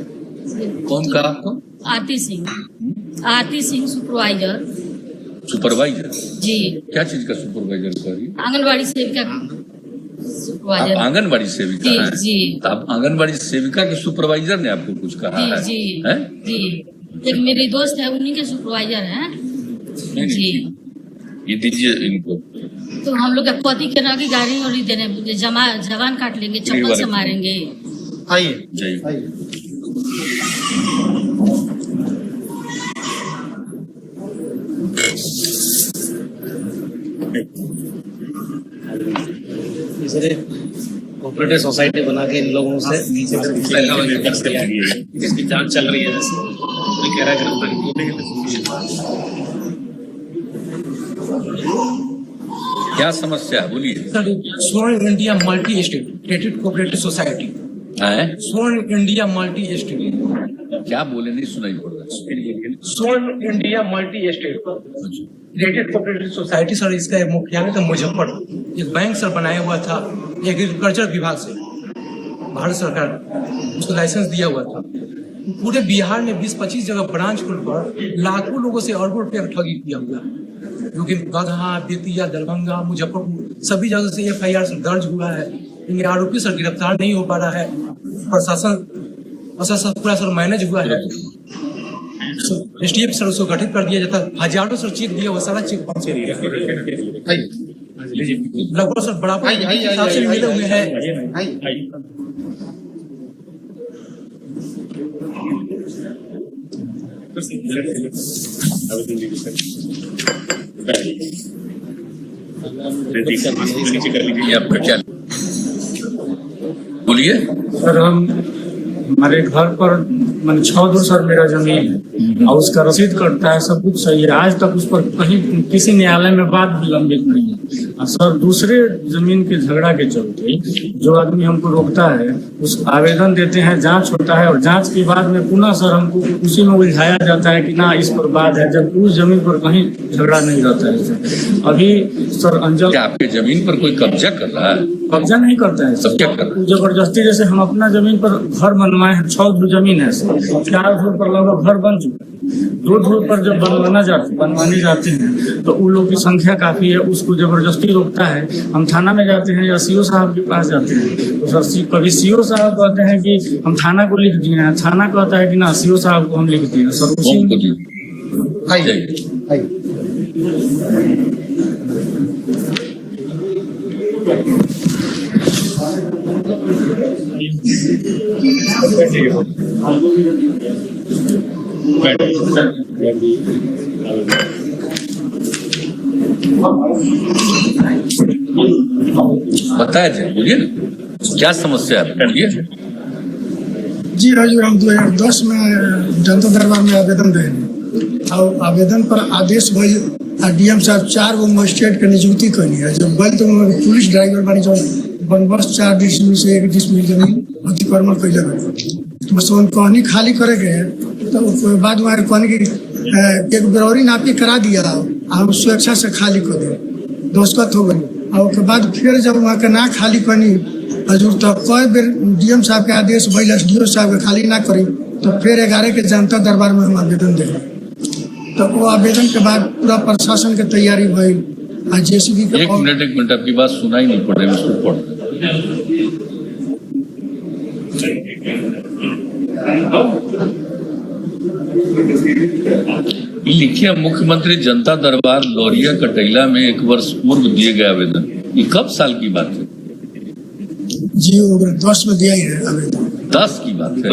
कौन कहा आपको? आरती सिंह सुपरवाइजर जी। क्या चीज का सुपरवाइजर कर रही है? आंगनबाड़ी सेविका सुपरवाइजर। आंगनबाड़ी सेविका है? जी। तो आप आंगनबाड़ी सेविका के सुपरवाइजर ने आपको कुछ कहा है? जी है? जी, एक मेरी दोस्त है उन्हीं के सुपरवाइजर हैं जी। ये दीजिए इनको। तो हम लोग पति के नागी गाड़ी और देने जवान काट लेंगे, चप्पल से मारेंगे। आइए कोऑपरेटिव सोसाइटी बना के इन लोगों से नीचे इसकी जांच चल रही है। जैसे कह रहा है क्या समस्या है बोलिए। स्वर्ण India multi state cooperative society है। स्वर्ण इंडिया मल्टी स्टेट, क्या बोले नहीं सुनाई पड़ रहा। स्वर्ण India multi state cooperative society sir, इसका मुख्यालय था मुजफ्फरपुर। एक बैंक सर बनाया हुआ था एग्रीकल्चर विभाग से, भारत सरकार उसको लाइसेंस दिया हुआ था। पूरे बिहार में 20-25 जगह ब्रांच खुलकर लाखों लोगों से अरबों रुपया ठगी किया हुआ, जो कि बगहा, बेतिया, दरभंगा, मुजफ्फरपुर सभी जगह से FIR दर्ज हुआ है। लेकिन आरोपी सर गिरफ्तार नहीं हो पा रहा है। प्रशासन पूरा सर मैनेज हुआ है। STF सर उसको गठित कर दिया जाता, हजारों सर चेक दिया हुआ, सारा चेक बाउंस लगभग सर बराबर हिसाब से मिले हुए हैं। आपका क्या बोलिए सर? हमारे घर पर मैंने 6 दूर सर मेरा जमीन है और उसका रसीद कटता है, सब कुछ सही है। आज तक उस पर कहीं किसी न्यायालय में बात भी लंबित नहीं है। और सर दूसरे जमीन के झगड़ा के चलते जो आदमी हमको रोकता है उस आवेदन देते हैं, जांच होता है और जांच के बाद में पुनः सर हमको उसी में उलझाया जाता है कि ना इस पर बात है, जब उस जमीन पर कहीं झगड़ा नहीं रहता है। सर अभी सर अंजल आपके जमीन पर कोई कब्जा कर रहा है? कब्जा नहीं करता है सब, क्या कर रहा है? जबरदस्ती, जैसे हम अपना जमीन पर घर बनवाए हैं, 6 धूर जमीन है सर, 4 धूर पर लगभग घर बन चुका है। 2 धूर पर जब बनवाने जाते हैं तो उन लोग की संख्या काफी है, उसको जबरदस्ती रोकता है। हम थाना में जाते हैं या CO साहब के पास जाते हैं तो सर कभी CO साहब कहते हैं कि हम थाना को लिख दिए हैं, थाना कहता है कि ना CO साहब को हम लिख दिए सर। बताया जाए, बोलिए ना क्या समस्या है, बोलिए। जी राजू, हम 2010 में जनता दरबार में आवेदन दे और आवेदन पर आदेश भाई DM साहब 4 गो मजिस्ट्रेट के नियुक्ति करनी है। जब गल तो पुलिस ड्राइवर बानी जो बनबस 4 डिसमिल से 1 डिसमिल जमीन अतिक्रमण कैले गए, बस उन कहानी खाली करे गए। तो उसके बाद वहाँ कहानी की एक बरौरी नापी करा दिया, हम स्वेच्छा से खाली कर दिए, दस्तखत हो गई। और उसके बाद फिर जब वहाँ के ना खाली कनी हजूर तो कई बेर डीएम साहब के आदेश भइल एसडीओ साहब के खाली ना करी तो फिर 11 के जनता दरबार में हम आवेदन दे। तो वो आवेदन के बाद पूरा प्रशासन के तैयारी भइल आ जेसीबी के। एक मिनट आपकी बात सुनाई नहीं पड़ रही, उसको पढ़। लिखिए मुख्यमंत्री जनता दरबार लौरिया कटैला में 1 वर्ष पूर्व दिए गए आवेदन, ये कब साल की बात है? जी 10 में दिया ही है आवेदन। 10 की बात है?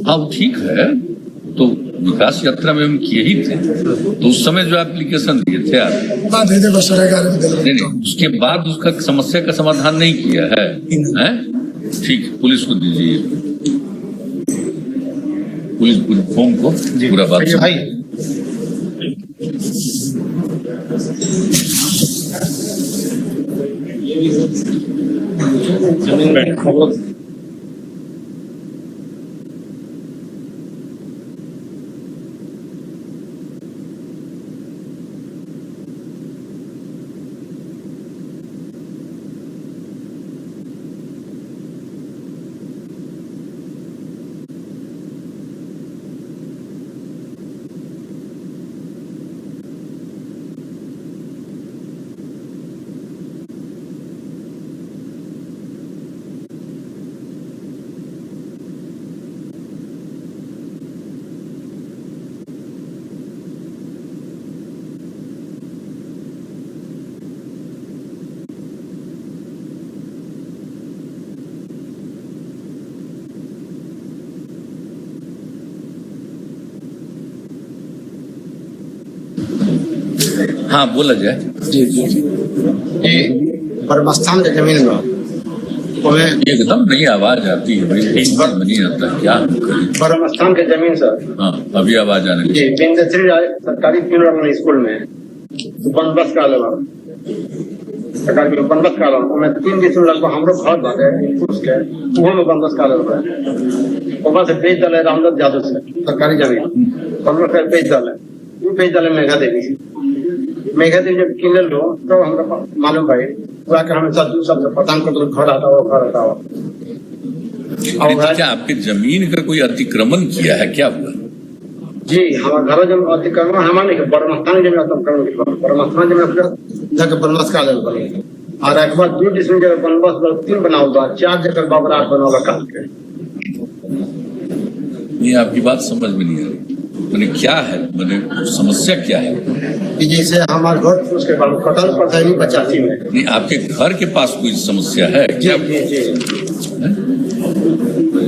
हाँ ठीक है, तो विकास यात्रा में हम किए ही थे, तो उस समय जो एप्लीकेशन दिए थे आप नहीं, उसके बाद उसका समस्या का समाधान नहीं किया है? ठीक, पुलिस को दीजिए, पुलिस फॉर्म को पूरा बात हाँ बोला जाए। जी परमस्थान की जमीन में एकदम नई आवाज आती है भाई, इस बार नहीं आता क्या? परमस्थान की जमीन सर। हाँ अभी आवाज आने लगी। बिंदश्री सरकारी प्यूरल स्कूल में बंदोबस्त का लगा सरकार के बंदोबस्त का लगा मैं 3 दिन लगभग हम लोग घर भागे के वो में बंदोबस्त का लगा वहां से बेच डाले रामदत्त यादव से सरकारी जमीन 15 बेच डाले वो बेच डाले मेघा देवी जब किनल लो तो हमरा मालूम भाई पूरा के हम सब प्रदान कर घर आता हो। और क्या आपके जमीन का कोई अतिक्रमण किया है, क्या हुआ? जी हमारा घर जब अतिक्रमण हमारे नहीं परमस्थान जमीन अतिक्रमण परमस्थान जमीन जाके बनवास का लेल और एक बार 2 डिसमिल जगह बनवास 3 बनाओ 4 जगह बाबराट बनवाला काट के। नहीं आपकी बात समझ में नहीं आ रही, मैंने क्या है, मैंने समस्या क्या है? जैसे हमारे घर उसके बाद कटल पड़ता है 85 में। नहीं आपके घर के पास कोई समस्या है क्या?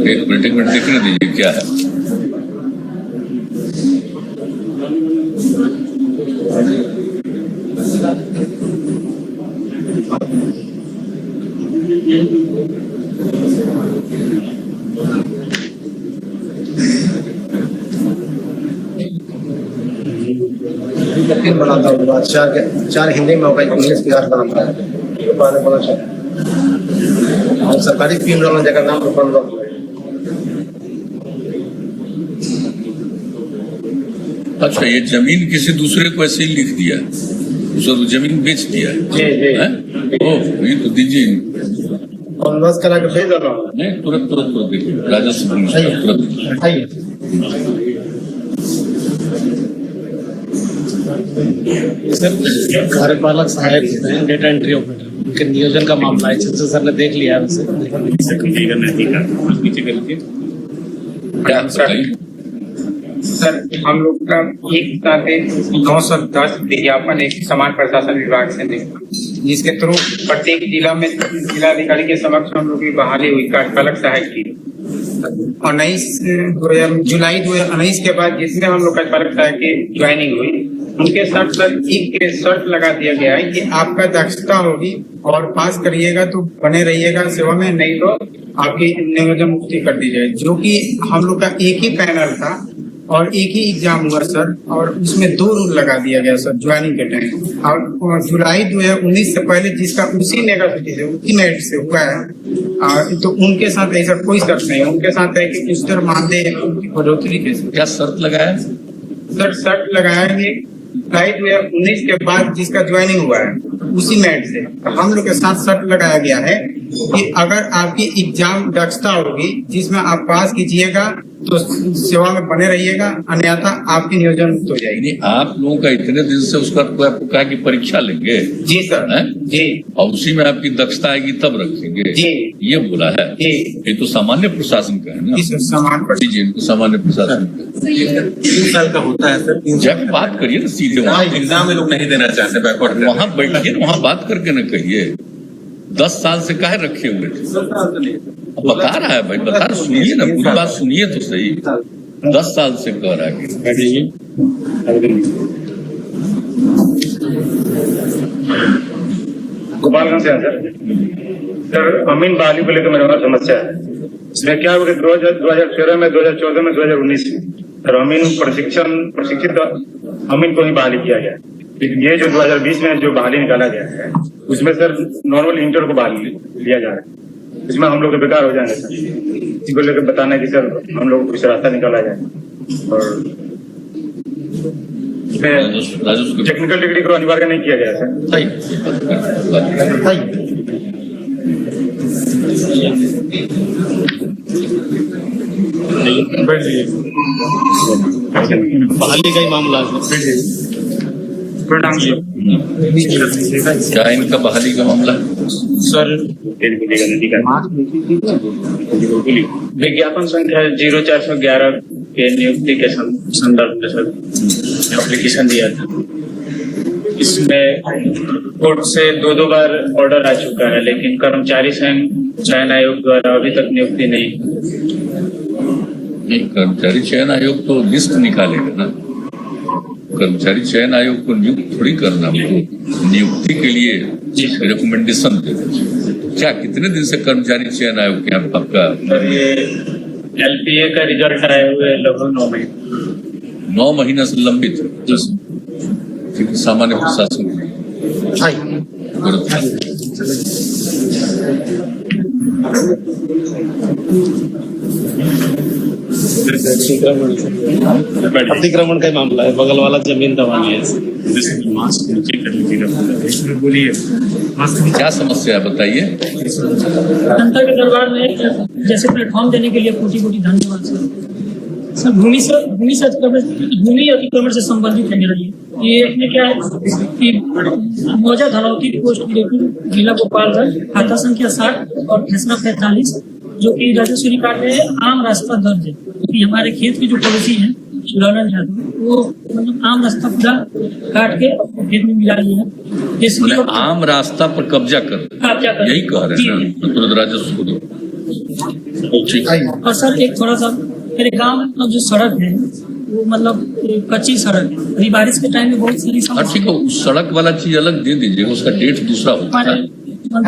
एक मिनट देखने दीजिए क्या है। बनाता हूँ 4 हिंदी में होगा, इंग्लिश के 8 बनाता है और सरकारी पीन वाला जगह नाम बन रहा है। अच्छा ये जमीन किसी दूसरे को ऐसे ही लिख दिया, उसको जमीन बेच दिया? ओह ये तो दीजिए बस करा के भेज रहा हूँ। नहीं तुरंत देखिए राजस्व तुरंत कार्यपालक सहायक होते हैं, डेटा एंट्री ऑपरेटर, उनके नियोजन का मामला है। तो सर ने देख लिया है उसे। सर हम लोग का 1/910 विज्ञापन एक समान प्रशासन विभाग से निकला, जिसके थ्रू प्रत्येक जिला में जिलाधिकारी के समक्ष हम लोग की बहाली हुई कार्यपालक सहायक की। 19 जुलाई 2019 के बाद जिसमें हम लोग कार्यपालक सहायक की ज्वाइनिंग हुई, उनके साथ साथ एक शर्त लगा दिया गया है कि आपका दक्षता होगी और पास करिएगा तो बने रहिएगा सेवा में, नहीं तो आपकी नियोजन मुक्ति कर दी जाए। जो कि हम लोग का एक ही पैनल था और एक ही एग्जाम हुआ सर, और उसमें 2 रूल लगा दिया गया सर ज्वाइनिंग के टाइम। और जुलाई 2019 से पहले जिसका उसी नेगोसिटी से उसी मेरिट से हुआ है तो उनके साथ ऐसा कोई शर्त नहीं है। उनके साथ है कि मानदेय बढ़ोतरी के क्या शर्त लगाया सर? शर्त लगाया कि फ्लाइट में 19 के बाद जिसका ज्वाइनिंग हुआ है उसी मेरिट से हम लोग के साथ शर्त लगाया गया है कि अगर आपकी एग्जाम दक्षता होगी जिसमें आप पास कीजिएगा तो सेवा में बने रहिएगा, अन्यथा आपकी नियोजन मुक्त हो जाएगी। आप लोगों का इतने दिन से उसका कोई आपको कहा कि परीक्षा लेंगे? जी सर है? जी। और उसी में आपकी दक्षता आएगी तब रखेंगे जी। ये बोला है जी। ये तो सामान्य प्रशासन का है ना? सामान्य इनको सामान्य प्रशासन का 3 साल का होता है सर। जब बात करिए ना सीधे वहाँ एग्जाम में लोग नहीं देना चाहते, बैकवर्ड वहाँ बैठिए वहाँ बात करके न कहिए 10 साल से काहे रखे हुए थे? बता रहा है भाई, बता रहा, सुनिए ना, पूरी बात सुनिए तो सही। 10 साल से कह रहा है। गोपालगंज से सर अमीन बहाली को लेकर मेरे पास समस्या है। इसमें क्या हुआ कि 2013 में, 2014 में, 2019 में सर अमीन प्रशिक्षित अमीन को ही बहाली किया गया। लेकिन ये जो 2020 में जो बहाली निकाला गया है उसमें सर नॉर्मल इंटर को बहाली लिया जा रहा है। इसमें हम लोग बेकार हो जाएंगे सर। इसी को लेकर बताना है कि सर हम लोग को कुछ रास्ता निकाला जाए और टेक्निकल डिग्री को अनिवार्य नहीं किया गया सर। बहाली का ही मामला है। क्या इनका बहाली का मामला सर विज्ञापन संख्या 0411 के नियुक्ति के संदर्भ में सर एप्लीकेशन दिया था। इसमें कोर्ट से 2 बार ऑर्डर आ चुका है, लेकिन कर्मचारी चयन आयोग द्वारा अभी तक नियुक्ति नहीं। कर्मचारी चयन आयोग तो लिस्ट निकालेगा ना, कर्मचारी चयन आयोग को नियुक्त थोड़ी करना, हमको नियुक्ति के लिए रिकमेंडेशन देना। क्या कितने दिन से कर्मचारी चयन आयोग के यहाँ आपका LPA का रिजल्ट आए हुए लगभग 9 महीने 9 महीना से लंबित है सामान्य प्रशासन। अतिक्रमण का मामला है, बगल वाला जमीन दबा लिया है। क्या समस्या है बताइए। जनता के दरबार में जैसे प्लेटफॉर्म देने के लिए कोटि धन्यवाद सर। भूमि अतिक्रमण से संबंधित है मेरा ये इसमें क्या है कि मौजा धनौती पोस्ट जिला गोपालगंज खाता संख्या 60 और फैसला 45 जो कि राजस्व रिकॉर्ड में आम रास्ता दर्ज है, क्योंकि हमारे खेत की जो पड़ोसी है शिवलानंद यादव वो मतलब आम रास्ता पूरा काट के खेत में मिला लिया है। इसलिए आम रास्ता पर कब्जा कर यही कह रहे हैं ना राजस्व को। और सर एक थोड़ा सा मेरे गांव में जो सड़क है वो मतलब कच्ची सड़क है, अभी बारिश के टाइम में बहुत सारी समस्या। ठीक है, उस सड़क वाला चीज अलग दे दीजिएगा, उसका डेट दूसरा होता है।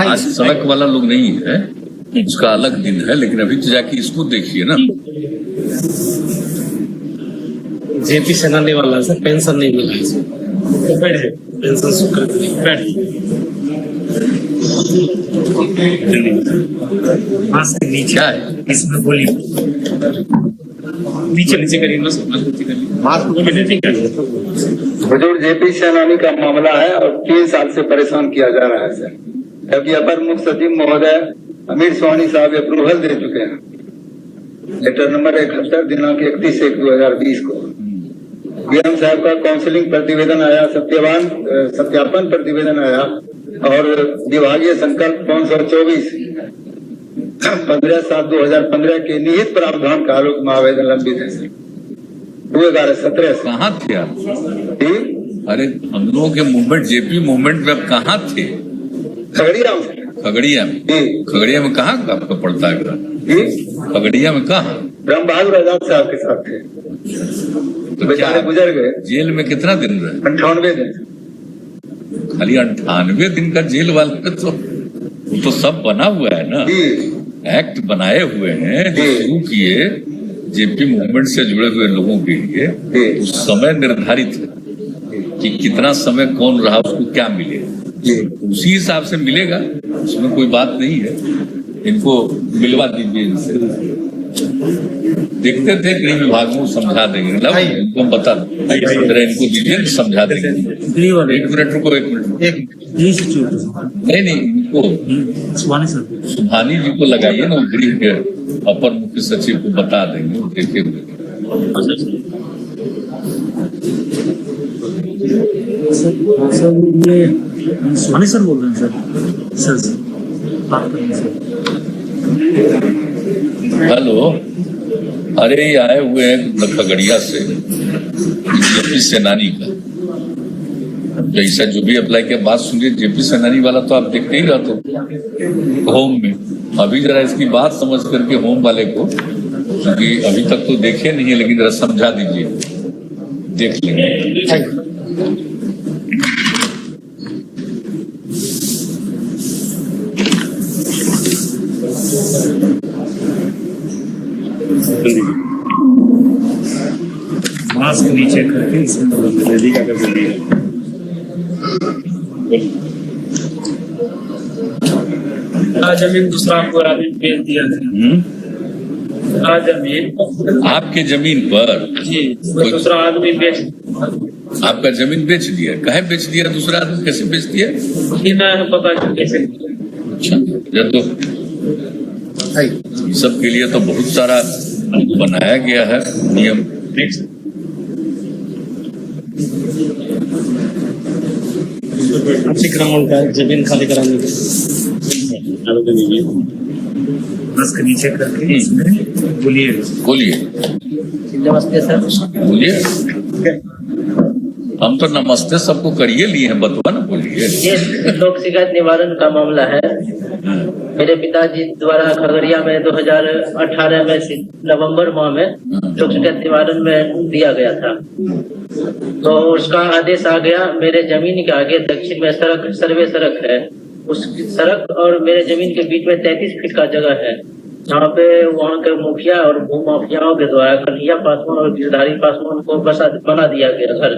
आज सड़क वाला लोग नहीं है, उसका अलग दिन है, लेकिन अभी तो जाके इसको देखिए ना। जेपी सेनानी वाला सर पेंशन नहीं मिला है, पेंशन स्वीकृत नीचे है इसमें बोली नीचे करिए हुजूर जेपी सेनानी का मामला है और 3 साल से परेशान किया जा रहा है सर, जबकि अपर मुख्य सचिव महोदय अमीर सोहानी साहब अप्रूवल दे चुके हैं। लेटर नंबर 71 दिनांक 31/1/2020 को डीएम साहब का काउंसलिंग प्रतिवेदन आया, सत्यापन प्रतिवेदन आया और विभागीय संकल्प 524 15/7/2015 के निहित प्रावधान का आलोक में आवेदन लंबित है सर। 2011-17 कहाँ थे आप? अरे हम लोगों के मूवमेंट जेपी मूवमेंट में आप कहाँ थे? खगड़िया में कहाँ आपका पड़ता है? खगड़िया में कहाँ? ब्रह्म बहादुर आजाद साहब के साथ थे, तो बेचारे गुजर गए। जेल में कितना दिन रहे? 98 दिन। खाली 98 दिन का जेल वाले तो सब बना हुआ है ना, एक्ट बनाए हुए हैं जो शुरू किए जेपी मूवमेंट से जुड़े हुए लोगों के लिए। उस समय निर्धारित है कि कितना समय कौन रहा उसको क्या मिले, उसी हिसाब से मिलेगा, उसमें कोई बात नहीं है। इनको मिलवा दीजिए इनसे। देखते थे गृह विभाग में समझा देंगे ना, तुम बता दो जरा इनको दीजिए, समझा देंगे। एक मिनट रुको, एक मिनट। नहीं इनको सुभानी जी को लगाइए ना, गृह के अपर मुख्य सचिव को बता देंगे, देखे हुए। सर ये सुभानी सर बोल रहे हैं सर बात करेंगे सर। हेलो, अरे ये आए हुए हैं खगड़िया से जेपी सेनानी का, जैसा जो भी अप्लाई किया, बात सुनिए। जेपी सेनानी वाला तो आप देखते ही रहते होम में, अभी जरा इसकी बात समझ करके होम वाले को, क्योंकि अभी तक तो देखे नहीं है, लेकिन जरा समझा दीजिए, देख लेंगे। मास्क नीचे करके इसमें का कर दिया। जमीन दूसरा पूरा दिन बेच दिया था। जमीन आपके जमीन पर जी दूसरा आदमी बेच, आपका जमीन बेच दिया? काहे बेच दिया? दूसरा आदमी कैसे बेच दिया? पता कैसे। अच्छा, जब तो सब के लिए तो बहुत सारा बनाया गया है नियम। अतिक्रमण का जमीन खाली कराने के बस के नीचे करके इसमें बोलिए। नमस्ते सर। बोलिए। हम तो नमस्ते सबको करिए लिए हैं, बतवा ना, बोलिए। ये लोक शिकायत निवारण का मामला है। मेरे पिताजी द्वारा खगड़िया में 2018 में नवंबर माह में लोक शिकायत निवारण में दिया गया था, तो उसका आदेश आ गया। मेरे जमीन के आगे दक्षिण में सड़क, सर्वे सड़क है, उस सड़क और मेरे जमीन के बीच में 33 फीट का जगह है, जहाँ पे वहाँ के मुखिया और भूमाफियाओं के द्वारा कन्हैया पासवान और गिरधारी पासवान को बना दिया गया घर।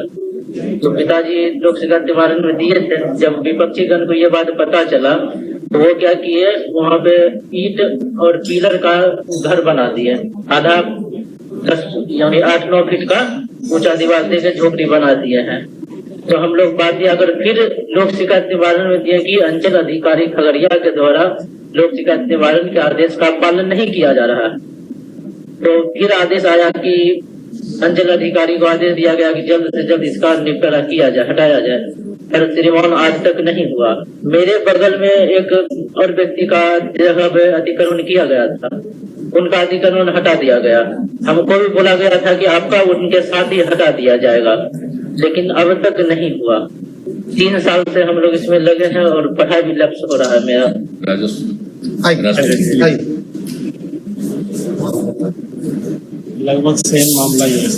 तो पिताजी लोक शिकायत निवारण में दिए थे। जब विपक्षी गण को ये बात पता चला तो वो क्या किए, वहाँ पे ईंट और पिलर का घर बना दिए, आधा 10 यानी 8-9 फीट का ऊंचा दीवार देकर झोपड़ी बना दिए हैं। तो हम लोग बात अगर फिर लोक शिकायत निवारण में दिए कि अंचल अधिकारी खगड़िया के द्वारा लोक शिकायत निवारण के आदेश का पालन नहीं किया जा रहा, तो फिर आदेश आया कि अंचल अधिकारी को आदेश दिया गया कि जल्द से जल्द इसका निपटारा किया जाए, हटाया जाए। पर श्रीमान आज तक नहीं हुआ। मेरे बगल में एक और व्यक्ति का जगह पे अतिक्रमण किया गया था, उनका अतिक्रमण हटा दिया गया। हमको भी बोला गया था कि आपका उनके साथ ही हटा दिया जाएगा, लेकिन अब तक नहीं हुआ। 3 साल से हम लोग इसमें लगे हैं और पढ़ाई भी लक्ष्य हो रहा है मेरा। लगभग सेम मामला ही है।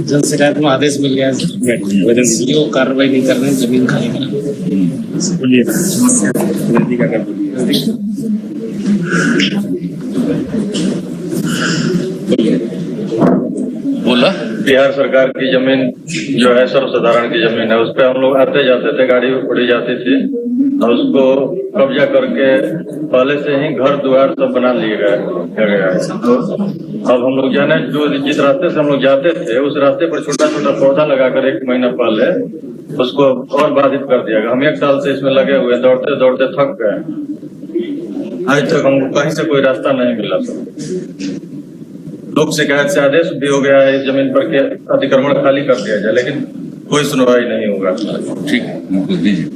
जन शिकायत में आदेश मिल गया है, वो कार्रवाई नहीं कर रहे हैं, जमीन खाली करा। बोलिए समस्या का बोला। बिहार सरकार की जमीन जो है सर्वसाधारण की जमीन है, उस पर हम लोग आते जाते थे, गाड़ी उड़ी जाती थी, और उसको कब्जा करके पहले से ही घर द्वार सब बना लिए गया है। तो अब हम लोग जाने जो जिस रास्ते से हम लोग जाते थे, उस रास्ते पर छोटा छोटा पौधा लगाकर 1 महीना पहले उसको और बाधित कर दिया गया। हम 1 साल से इसमें लगे हुए, दौड़ते दौड़ते थक गए। आज तक हमको कहीं से कोई रास्ता नहीं मिला। लोक शिकायत से आदेश भी हो गया है इस जमीन पर के अतिक्रमण खाली कर दिया जाए, लेकिन कोई सुनवाई नहीं होगा। ठीक, दीजिए।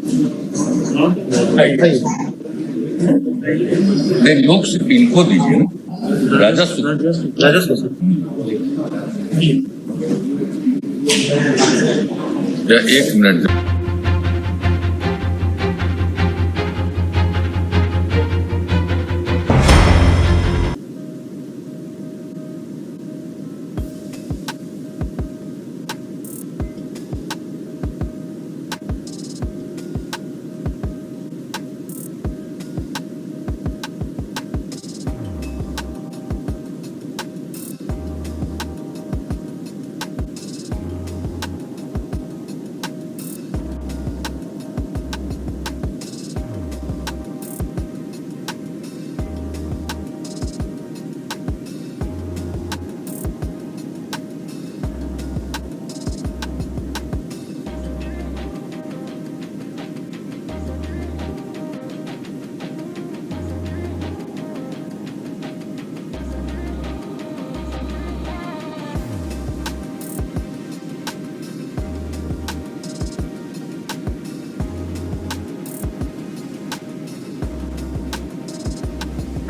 लोक इनको दीजिए ना, राजस्व। एक मिनट।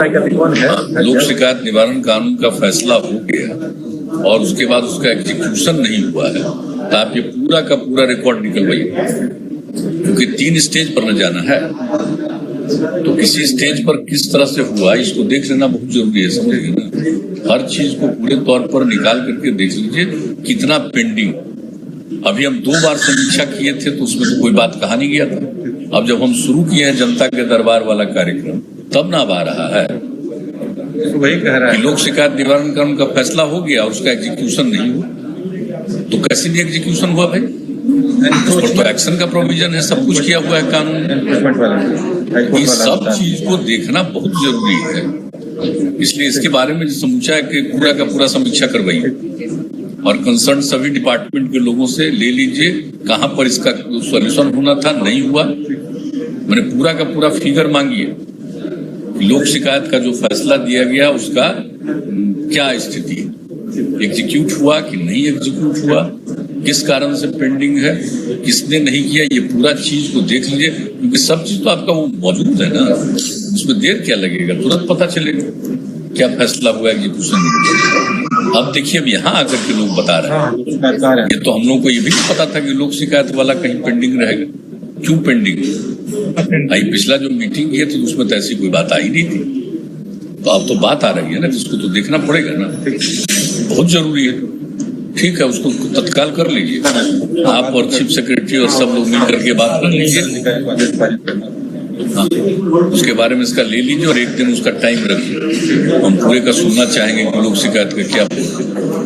कौन है? लोक शिकायत निवारण कानून का फैसला हो गया और उसके बाद उसका एग्जीक्यूशन नहीं हुआ है, तो आप ये पूरा का पूरा रिकॉर्ड निकलवाइए, क्योंकि 3 स्टेज पर न जाना है, तो किसी स्टेज पर किस तरह से हुआ इसको देख लेना बहुत जरूरी है, समझिए ना। हर चीज को पूरे तौर पर निकाल करके देख लीजिए कितना पेंडिंग। अभी हम 2 बार समीक्षा किए थे तो उसमें तो कोई बात कहा नहीं गया था। अब जब हम शुरू किए हैं जनता के दरबार वाला कार्यक्रम, तब ना आ रहा है। वही कह रहा है कि लोक शिकायत निवारण कानून का फैसला हो गया और उसका एग्जीक्यूशन नहीं हुआ, तो कैसे नहीं एग्जीक्यूशन हुआ भाई? उस पर तो एक्शन का प्रोविजन है, सब कुछ किया हुआ है कानून में। इस सब चीज को देखना बहुत जरूरी है, इसलिए इसके बारे में जो समूचा है कि पूरा का पूरा समीक्षा करवाइए और कंसर्न सभी डिपार्टमेंट के लोगों से ले लीजिए कहां पर इसका सॉल्यूशन होना था, नहीं हुआ। मैंने पूरा का पूरा फिगर मांगिए, लोक शिकायत का जो फैसला दिया गया उसका क्या स्थिति है, एग्जीक्यूट हुआ कि नहीं एग्जीक्यूट हुआ, किस कारण से पेंडिंग है, किसने नहीं किया, ये पूरा चीज को देख लीजिए, क्योंकि सब चीज तो आपका वो मौजूद है ना, उसमें देर क्या लगेगा, तुरंत पता चलेगा क्या फैसला हुआ, एग्जीक्यूशन नहीं। अब देखिए अब यहाँ आकर के लोग बता रहे हैं, ये तो हम लोग को ये भी नहीं पता था कि लोक शिकायत वाला कहीं पेंडिंग रहेगा। क्यों पेंडिंग? भाई पिछला जो मीटिंग किए थे उसमें तो ऐसी कोई बात आई नहीं थी, तो अब तो बात आ रही है ना, जिसको तो देखना पड़ेगा ना, बहुत जरूरी है। ठीक है, उसको तत्काल कर लीजिए, आप और चीफ सेक्रेटरी और सब लोग मिल करके बात कर लीजिए। हाँ, उसके बारे में इसका ले लीजिए और एक दिन उसका टाइम रखिए। हम पूरे का सुनना चाहेंगे कि लोक शिकायत का क्या,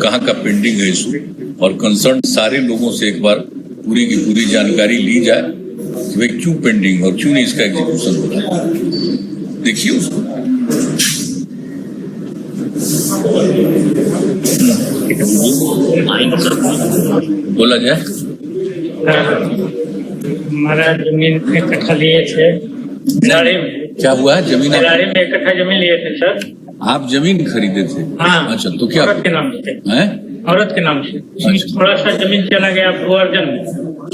कहाँ का पेंडिंग है इशू, और कंसर्न सारे लोगों से एक बार पूरी की पूरी जानकारी ली जाए कि भाई क्यों पेंडिंग और क्यों नहीं इसका एग्जीक्यूशन हो रहा है। देखिए उसको। बोला जाए। हमारा जमीन 1 कट्ठा लिए थे बिलाड़ी में। क्या हुआ है? जमीन बिलाड़ी में 1 कट्ठा जमीन लिए थे सर। आप जमीन खरीदे थे? हाँ। अच्छा, तो क्या औरत के नाम से है? औरत के नाम से। थोड़ा सा जमीन चला गया भूअर्जन में,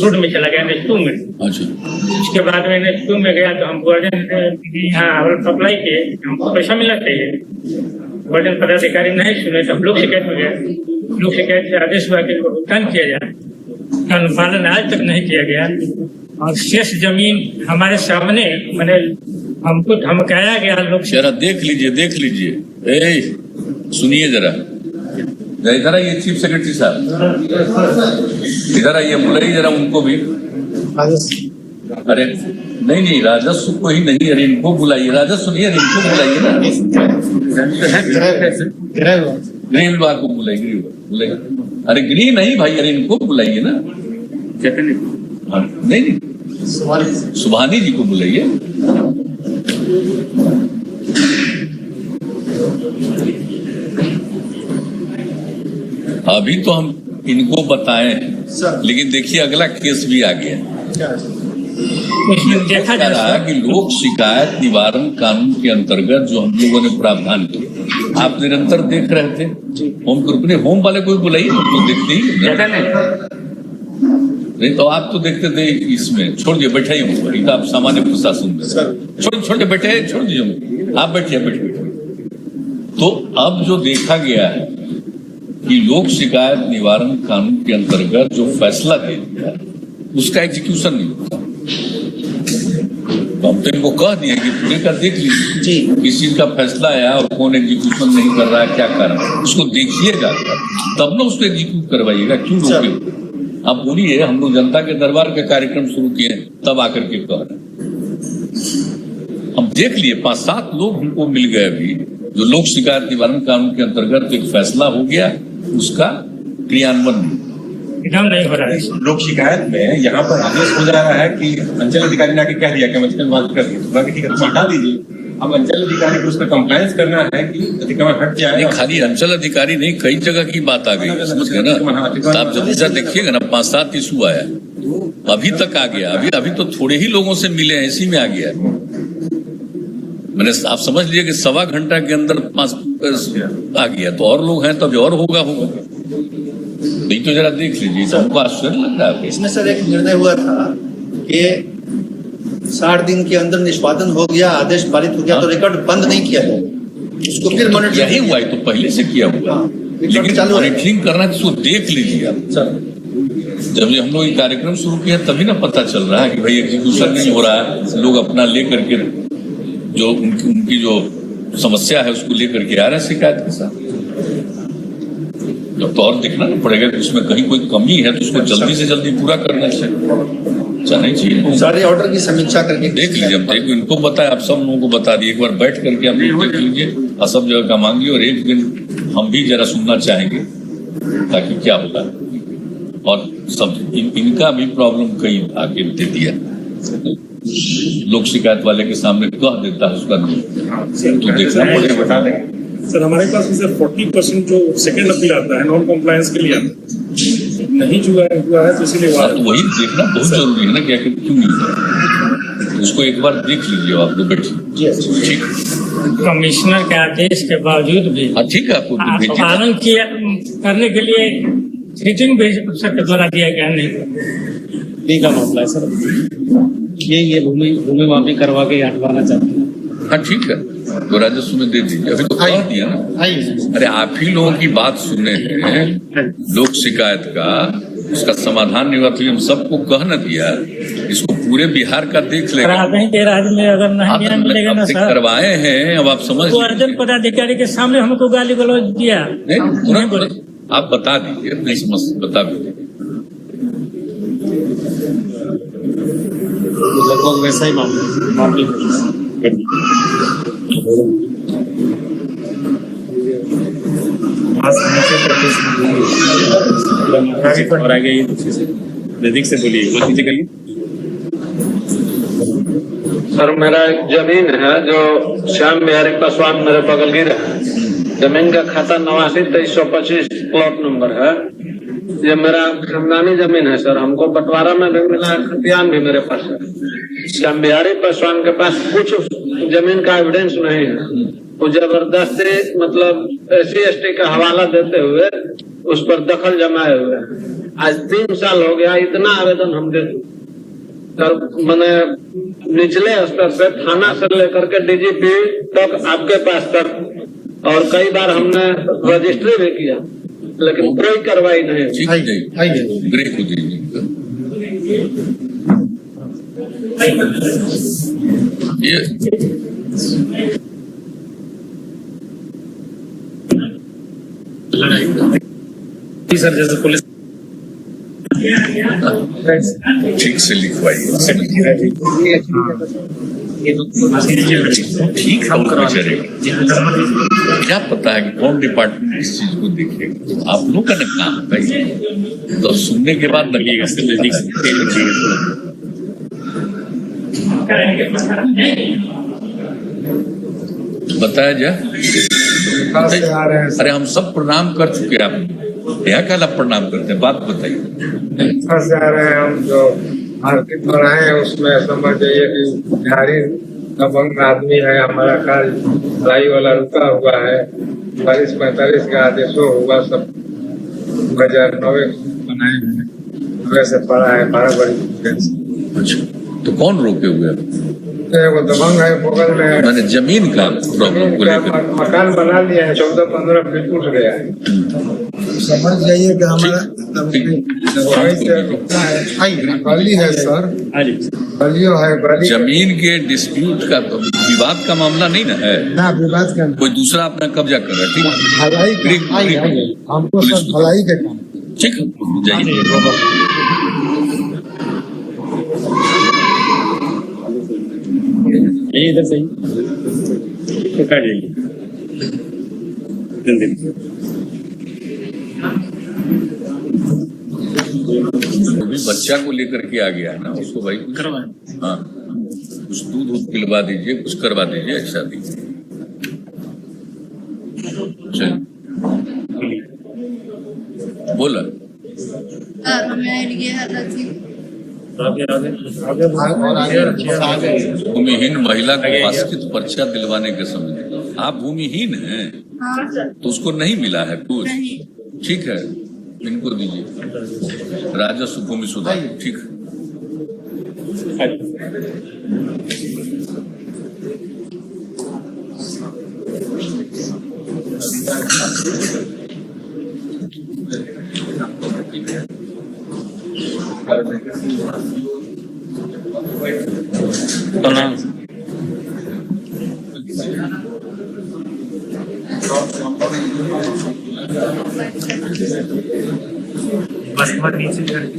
रोड में चला गया NH2 में। अच्छा। उसके बाद में NH2 में गया तो हम भूअर्जन यहाँ अप्लाई किए, हमको पैसा मिला चाहिए। भूअर्जन पदाधिकारी नहीं सुने तो हम लोक शिकायत में गए। लोक शिकायत से आदेश हुआ कि भुगतान किया जाए, अनुपालन आज तक नहीं किया गया और शेष जमीन हमारे सामने मैंने हमको धमकाया गया। लोग जरा देख लीजिए, सुनिए जरा, इधर आइए चीफ सेक्रेटरी साहब, इधर आइए, बुलाइए जरा उनको भी। अरे नहीं राजस्व को ही नहीं, अरे इनको बुलाइए, राजस्व नहीं, अरे इनको बुलाइए ना, गृह विभाग को बुलाइए। अरे गृह नहीं भाई, अरे इनको बुलाइए ना। नहीं सुभानी जी को बुलाइए। अभी तो हम इनको बताएं, लेकिन देखिए अगला केस भी आ गया। देखा जा रहा है कि लोक शिकायत निवारण कानून के अंतर्गत जो हम लोगों ने प्रावधान किया, आप निरंतर देख रहे थे। होम ग्रुप ने होम वाले कोई बुलाइए, तो देखते ही नहीं, तो आप तो देखते थे इसमें। छोड़ दिए, बैठे ही आप सामान्य प्रशासन में छोड़ बैठे, छोड़ दीजिए, आप बैठिए। तो अब जो देखा गया है कि लोक शिकायत निवारण कानून के अंतर्गत जो फैसला दे दिया उसका एग्जीक्यूशन नहीं होता। तो हम तो इनको कह दिए कि पूरे का देख लीजिए किस चीज का फैसला आया और कौन एग्जीक्यूशन नहीं कर रहा है, क्या कारण, उसको देखिएगा तब ना उसको एग्जीक्यूट करवाइएगा। क्यों रोके? आप बोलिए, हम लोग जनता के दरबार के कार्यक्रम शुरू किए तब आकर के कह रहे हैं। हम देख लिए 5-7 लोग हमको मिल गए अभी, जो लोक शिकायत निवारण कानून के अंतर्गत एक फैसला हो गया, उसका क्रियान्वयन नहीं हो रहा है। लोक शिकायत में यहाँ पर आदेश हो जा रहा है कि अंचल अधिकारी ने आके कह दिया कि अंचल विभाग कर दिया, ठीक है हटा दीजिए। अब अंचल अधिकारी को उसका कंप्लायंस करना है कि अतिक्रमण हट जाए। खाली अंचल अधिकारी नहीं, कई जगह की बात आ गई, समझ गए ना। तो आप जल्दी से देखिएगा ना, 5-7 इशू आया, अभी तक आ गया। अभी तो थोड़े ही लोगों से मिले हैं, इसी में आ गया। मैंने आप समझ लीजिए कि 1.25 घंटा के अंदर 5 आ गया, तो और लोग हैं तो अभी और होगा। नहीं तो जरा देख लीजिए, तो हमको आश्चर्य लग रहा है। इसमें सर एक निर्णय हुआ था कि 60 दिन के अंदर निष्पादन हो गया, आदेश पारित हो गया तो रिकॉर्ड बंद नहीं किया जाए, उसको फिर मॉनिटर यही हुआ है, तो पहले से किया हुआ, लेकिन मॉनिटरिंग करना है तो देख लीजिए आप। जब ये हम लोग ये कार्यक्रम शुरू किया तभी ना पता चल रहा है कि भाई एग्जीक्यूशन नहीं हो रहा है, लोग अपना लेकर के जो उनकी जो समस्या है उसको लेकर के आ रहे हैं शिकायत के साथ। जब तो और देखना ना पड़ेगा कि उसमें कहीं कोई कमी है तो उसको जल्दी से जल्दी पूरा करना चाहिए। सारे ऑर्डर की समीक्षा करके देख लीजिए, अब देखो इनको बताए, आप सब लोगों को बता दिए, एक बार बैठ करके आप लोग देख लीजिए और सब जगह का मांगिए, और एक दिन हम भी जरा सुनना चाहेंगे ताकि क्या होता है। और सब इनका भी प्रॉब्लम कई आगे दे दिया, लोग शिकायत वाले के सामने कह देता है उसका तो देखना पड़ेगा। बता दें सर, हमारे पास में सर 40% जो सेकंड अपील आता है नॉन कॉम्प्लायंस के लिए आता है, नहीं हुआ है तो इसीलिए तो वही देखना बहुत जरूरी है ना कि आखिर क्यों नहीं हुआ, उसको एक बार देख लीजिए आप लोग बैठिए। ठीक, कमिश्नर के आदेश के बावजूद भी ठीक है, आपको पालन किया करने के लिए सीटिंग भी अफसर के द्वारा दिया गया नहीं का मामला है सर। ये भूमि माफी करवा के हटवाना चाहते हैं। हाँ ठीक है, तो राजस्व में दे दीजिए, अभी तो कह दिया ना। अरे आप ही लोगों की बात सुने हैं, लोक शिकायत का उसका समाधान नहीं हुआ तो हम सबको कह न दिया, इसको पूरे बिहार का देख लेगा। अगर नहीं मिलेगा ना सर, करवाए हैं, अब आप समझ अर्जन पदाधिकारी के सामने हमको गाली गलौज दिया। नहीं, आप बता दीजिए, नहीं समझ बता दीजिए। लगभग वैसा ही मामला और आगे नजदीक से बोलिए, नीचे करिए। सर मेरा एक जमीन है जो श्याम बिहारी पासवान मेरे बगल गिर है, जमीन का खाता 89-2325 प्लॉट नंबर है। ये मेरा खानदानी जमीन है सर, हमको बंटवारा में भी मिला है, खतियान भी मेरे पास है। श्याम बिहारी पासवान के पास कुछ जमीन का एविडेंस नहीं है, वो जबरदस्ती मतलब SC/ST का हवाला देते हुए उस पर दखल जमाए हुए। आज 3 साल हो गया, इतना आवेदन हम दे सर, मैंने निचले स्तर से थाना से लेकर के DGP तक आपके पास तक, और कई बार हमने रजिस्ट्री भी किया लेकिन कोई कार्रवाई नहीं। ब्रेक हो दीजिए। सर जैसे पुलिस ठीक से लिखवाइए, ठीक हम करवा चलेगा। क्या पता है कि कौन डिपार्टमेंट इस चीज को देखेगा, आप लोग का ना काम बताइए, तो सुनने के बाद लगेगा। बताया जाए। अरे हम सब प्रणाम कर चुके हैं, आप क्या कहला प्रणाम करते हैं, बात बताइए। फंस जा रहे हैं हम, जो मार्केट पर आए हैं उसमें समझ जाइए कि बिहारी दबंग आदमी है, हमारा कार लाई वाला रुका हुआ है, 40-45 का आदेशो हुआ, सब 2009 बनाए हैं, वैसे पड़ा है 12 बड़ी। अच्छा, तो कौन रोके हुए हैं? वो दबंग है बगल में, मैंने जमीन का प्रॉब्लम को लेकर मकान बना लिया है, 14-15 फीट उठ गया है। समझ जाइए कि हमारा गली है सर, गलियों है, गली जमीन के डिस्प्यूट का विवाद का मामला नहीं ना है, ना विवाद का, कोई दूसरा अपना कब्जा कर रहा है। ठीक, हमको सब भलाई के काम। ठीक, जाइए। इधर सही तो काट जाइए जल्दी। अभी बच्चा को लेकर के आ गया है ना, उसको भाई करवाए, हाँ कुछ दूध पिलवा दीजिए, कुछ करवा दीजिए, अच्छा दीजिए। चलिए बोला भूमिहीन महिला को वास्तविक पर्चा दिलवाने के समय आप भूमिहीन हैं तो उसको नहीं मिला है कुछ, ठीक है, इनको दीजिए राजस्व भूमि सुधार, ठीक है। बस नीचे